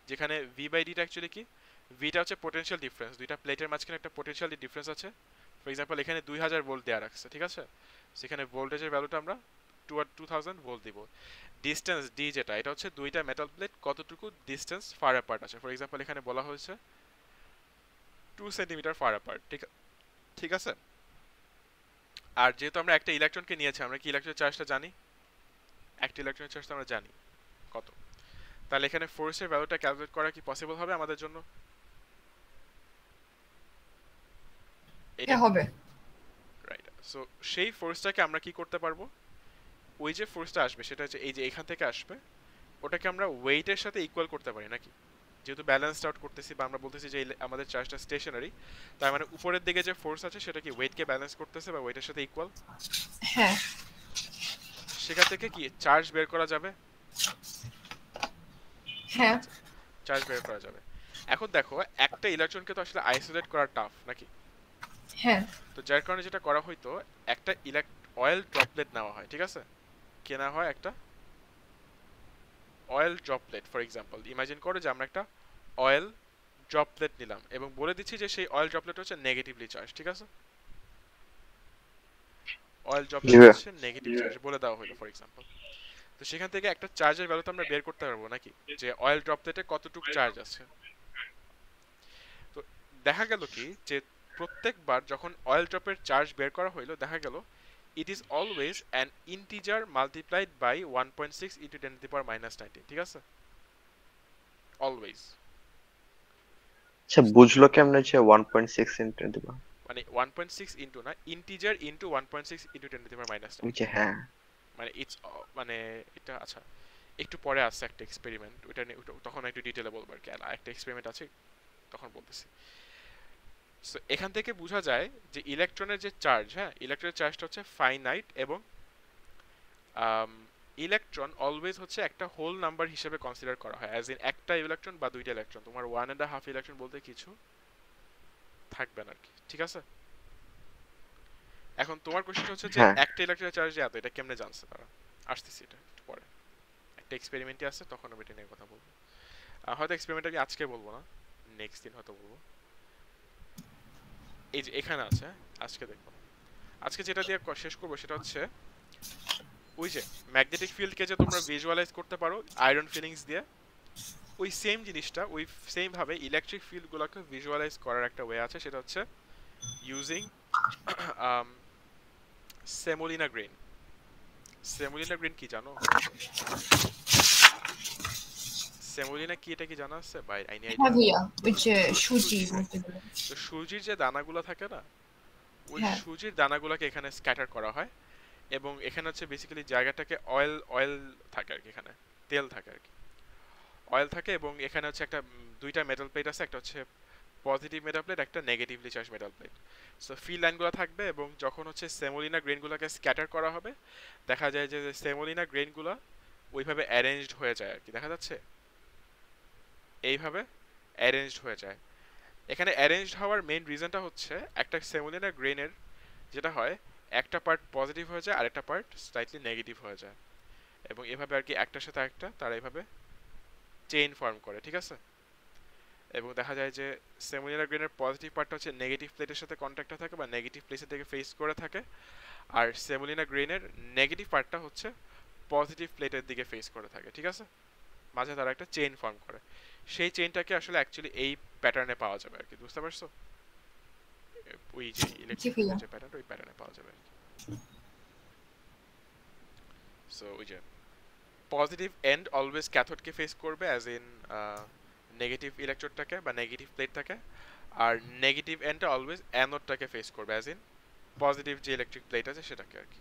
যেখানে V/Dটা অ্যাকচুয়ালি কি, ভিটা হচ্ছে পোটেনশিয়াল ডিফারেন্স, দুইটা প্লেটের মাঝখানে একটা পোটেনশিয়াল ডিফারেন্স আছে। ফর এক্সাম্পল এখানে 2000 ভোল্ট দেয়া রাখছে, ঠিক আছে, সেখানে ভোল্টেজের ভ্যালুটা আমরা 2000 ভোল্ট দিব। ডিসটেন্স ডি যেটা, এটা হচ্ছে দুইটা মেটাল প্লেট কতটুকু ডিসটেন্স ফার অ্যাপার্ট আছে, ফর এক্সাম্পল এখানে বলা হয়েছে 2 সেন্টিমিটার ফার অ্যাপার্ট, ঠিক আছে। আর যেহেতু আমরা একটা ইলেকট্রনকে নিয়েছি, আমরা কি ইলেকট্রনের চার্জটা জানি? একটা ইলেকট্রনের চার্জটা আমরা জানি কত, তাহলে এখানে ফোর্সের ভ্যালুটা ক্যালকুলেট করা কি পসিবল হবে আমাদের জন্য? এটা হ্যাঁ হবে। রাইট। সো সেই ফোর্সটাকে আমরা কি করতে পারবো, ওই যে ফোর্সটা আসবে সেটা হচ্ছে এই যে এখান থেকে আসবে, ওটাকে আমরা ওয়েটের সাথে ইকুয়াল করতে পারি নাকি? যেহেতু ব্যালেন্সড আউট করতেছি বা আমরা বলতেছি যে আমাদের চার্জটা স্টেশনারি, তার মানে উপরের দিকে যে ফোর্স আছে সেটা কি ওয়েটকে ব্যালেন্স করতেছে বা ওয়েটের সাথে ইকুয়াল? হ্যাঁ সেখান থেকে কি চার্জ বের করা যাবে? হ্যাঁ চার্জ বের করা যাবে। এখন দেখো একটা ইলেকট্রনকে তো আসলে আইসোলেট করা টাফ নাকি? হ্যাঁ তো যার কারণে যেটা করা হয়তো, একটা অয়েল ড্রপলেট নেওয়া হয়, ঠিক আছে, কেনা হয় একটা oil droplet. For example imagine করো যে আমরা একটা অয়েল ড্রপলেট নিলাম এবং বলে দিচ্ছি যে সেই অয়েল ড্রপলেট হচ্ছে নেগেটিভলি চার্জ, ঠিক আছে, অয়েল ড্রপলেট হচ্ছে নেগেটিভ চার্জ বলে দেওয়া হলো ফর এক্সাম্পল। তো সেখান থেকে একটা চার্জের ভ্যালু তো আমরা বের করতে পারবো নাকি, যে অয়েল ড্রপলেটে কতটুকু চার্জ আছে। তো দেখা গেল কি যে প্রত্যেকবার যখন অয়েল ড্রপের চার্জ বের করা হইলো দেখা গেল it is always an integer multiplied by 1.6 into 10 to the power minus 19, ঠিক আছে, অলওয়েজ। আচ্ছা বুঝলো কেমনে যে 1.6 ইনটু দিব? মানে 1.6 ইনটু না, integer into 1.6 into 10 to the power minus 19, যে হ্যাঁ মানে ইটস মানে এটা আচ্ছা একটু পরে আসছে একটা এক্সপেরিমেন্ট, ওটা তখন একটু ডিটেইলে বলবো আর কি, একটা এক্সপেরিমেন্ট আছে তখন বলতেছি। সো এখান থেকে বোঝা যায় যে ইলেকট্রনের যে চার্জ, হ্যাঁ ইলেকট্রনের চার্জটা হচ্ছে ফাইনাইট, এবং ইলেকট্রন অলওয়েজ হচ্ছে একটা হোল নাম্বার হিসেবে কনসিডার করা হয়, অ্যাজ ইন একটা ইলেকট্রন বা দুইটা ইলেকট্রন, তোমার 1.5 ইলেকট্রন বলতে কিছু থাকবে না আর কি, ঠিক আছে। এখন তোমার কোশ্চেন হচ্ছে যে হ্যাঁ একটা ইলেকট্রনের চার্জ এত, এটা কেমনে জানছে তারা? আসতেছি এটা একটু পরে, একটা এক্সপেরিমেন্টই আছে, তখন আমি এটা নিয়ে কথা বলবো। হয়তো এক্সপেরিমেন্ট আমি আজকে বলবো না, নেক্সট দিন হয়তো বলবো। এই যে এখানে আছে, আজকে দেখবো না। আজকে যেটা দিয়ে শেষ করবো সেটা হচ্ছে ওই যে ম্যাগনেটিক ফিল্ডকে যে তোমরা ভিজুয়ালাইজ করতে পারো আয়রন ফিলিংস দিয়ে, ওই সেম জিনিসটা ওই সেম ভাবে ইলেকট্রিক ফিল্ডগুলোকে ভিজুয়ালাইজ করার একটা ওয়ে আছে, সেটা হচ্ছে using semolina grain. Semolina grain কি জানো? সেমোলিনা কি, এটা কি জানা আছে ভাই? আইনি হ্যাঁ আইডিয়া? ভাইয়া, ওই যে সুজি সুজি, বলতে গেলে। তো সুজির যে দানাগুলো থাকে না, ওই হ্যাঁ সুজির দানাগুলোকে এখানে স্ক্যাটার করা হয়, এবং এখানে হচ্ছে বেসিক্যালি জায়গাটাকে অয়েল অয়েল থাকে আর কি, এখানে তেল থাকে আর কি, অয়েল থাকে। এবং এখানে হচ্ছে একটা দুইটা মেটাল প্লেট আছে, একটা হচ্ছে পজিটিভ মেটাল প্লেট, একটা negatively charge metal plate. So field লাইনগুলো থাকবে, এবং যখন হচ্ছে সেমোলিনা গ্রেনগুলোকে স্ক্যাটার করা হবে, দেখা যায় যে সেমোলিনা গ্রেনগুলো ওইভাবে অ্যারেঞ্জড হয়ে যায় আর কি, দেখা যাচ্ছে এইভাবে অ্যারেঞ্জড হয়ে যায়। এখানে অ্যারেঞ্জড হওয়ার মেইন রিজনটা হচ্ছে একটা সেমোলিনা গ্রেনের যেটা হয়, একটা পার্ট পজিটিভ হয়ে যায় আর একটা পার্ট স্লাইটলি নেগেটিভ হয়ে যায়, এবং এভাবে আর কি একটার সাথে একটা তারা এভাবে চেইন ফর্ম করে, ঠিক আছে। এবং দেখা যায় যে সেমোলিনা গ্রেনের পজিটিভ পার্টটা হচ্ছে নেগেটিভ প্লেটের সাথে কন্ট্যাক্টে থাকে বা নেগেটিভ প্লেসের দিকে ফেস করে থাকে, আর সেমোলিনা গ্রেনের নেগেটিভ পার্টটা হচ্ছে পজিটিভ প্লেটের দিকে ফেস করে থাকে, ঠিক আছে। মাঝে তারা একটা চেইন ফর্ম করে, সেই চেইনটাকে আসলে অ্যাকচুয়ালি এই প্যাটার্নে পাওয়া যাবে আর কি, বুঝতে পারছো? ওই যে জি ইলেকট্রিক ভাইয়া। যে প্যাটার্ন, ওই প্যাটার্নে পাওয়া যাবে আর কি। সো ওই যে পজিটিভ এন্ড অলওয়েজ ক্যাথোডকে ফেস করবে, অ্যাজ ইন নেগেটিভ ইলেকট্রোডটাকে বা নেগেটিভ প্লেটটাকে, আর নেগেটিভ এন্ডটা অলওয়েজ অ্যানোডটাকে ফেস করবে, অ্যাজ ইন পজিটিভ যে ইলেকট্রিক প্লেট আছে সেটাকে আর কি।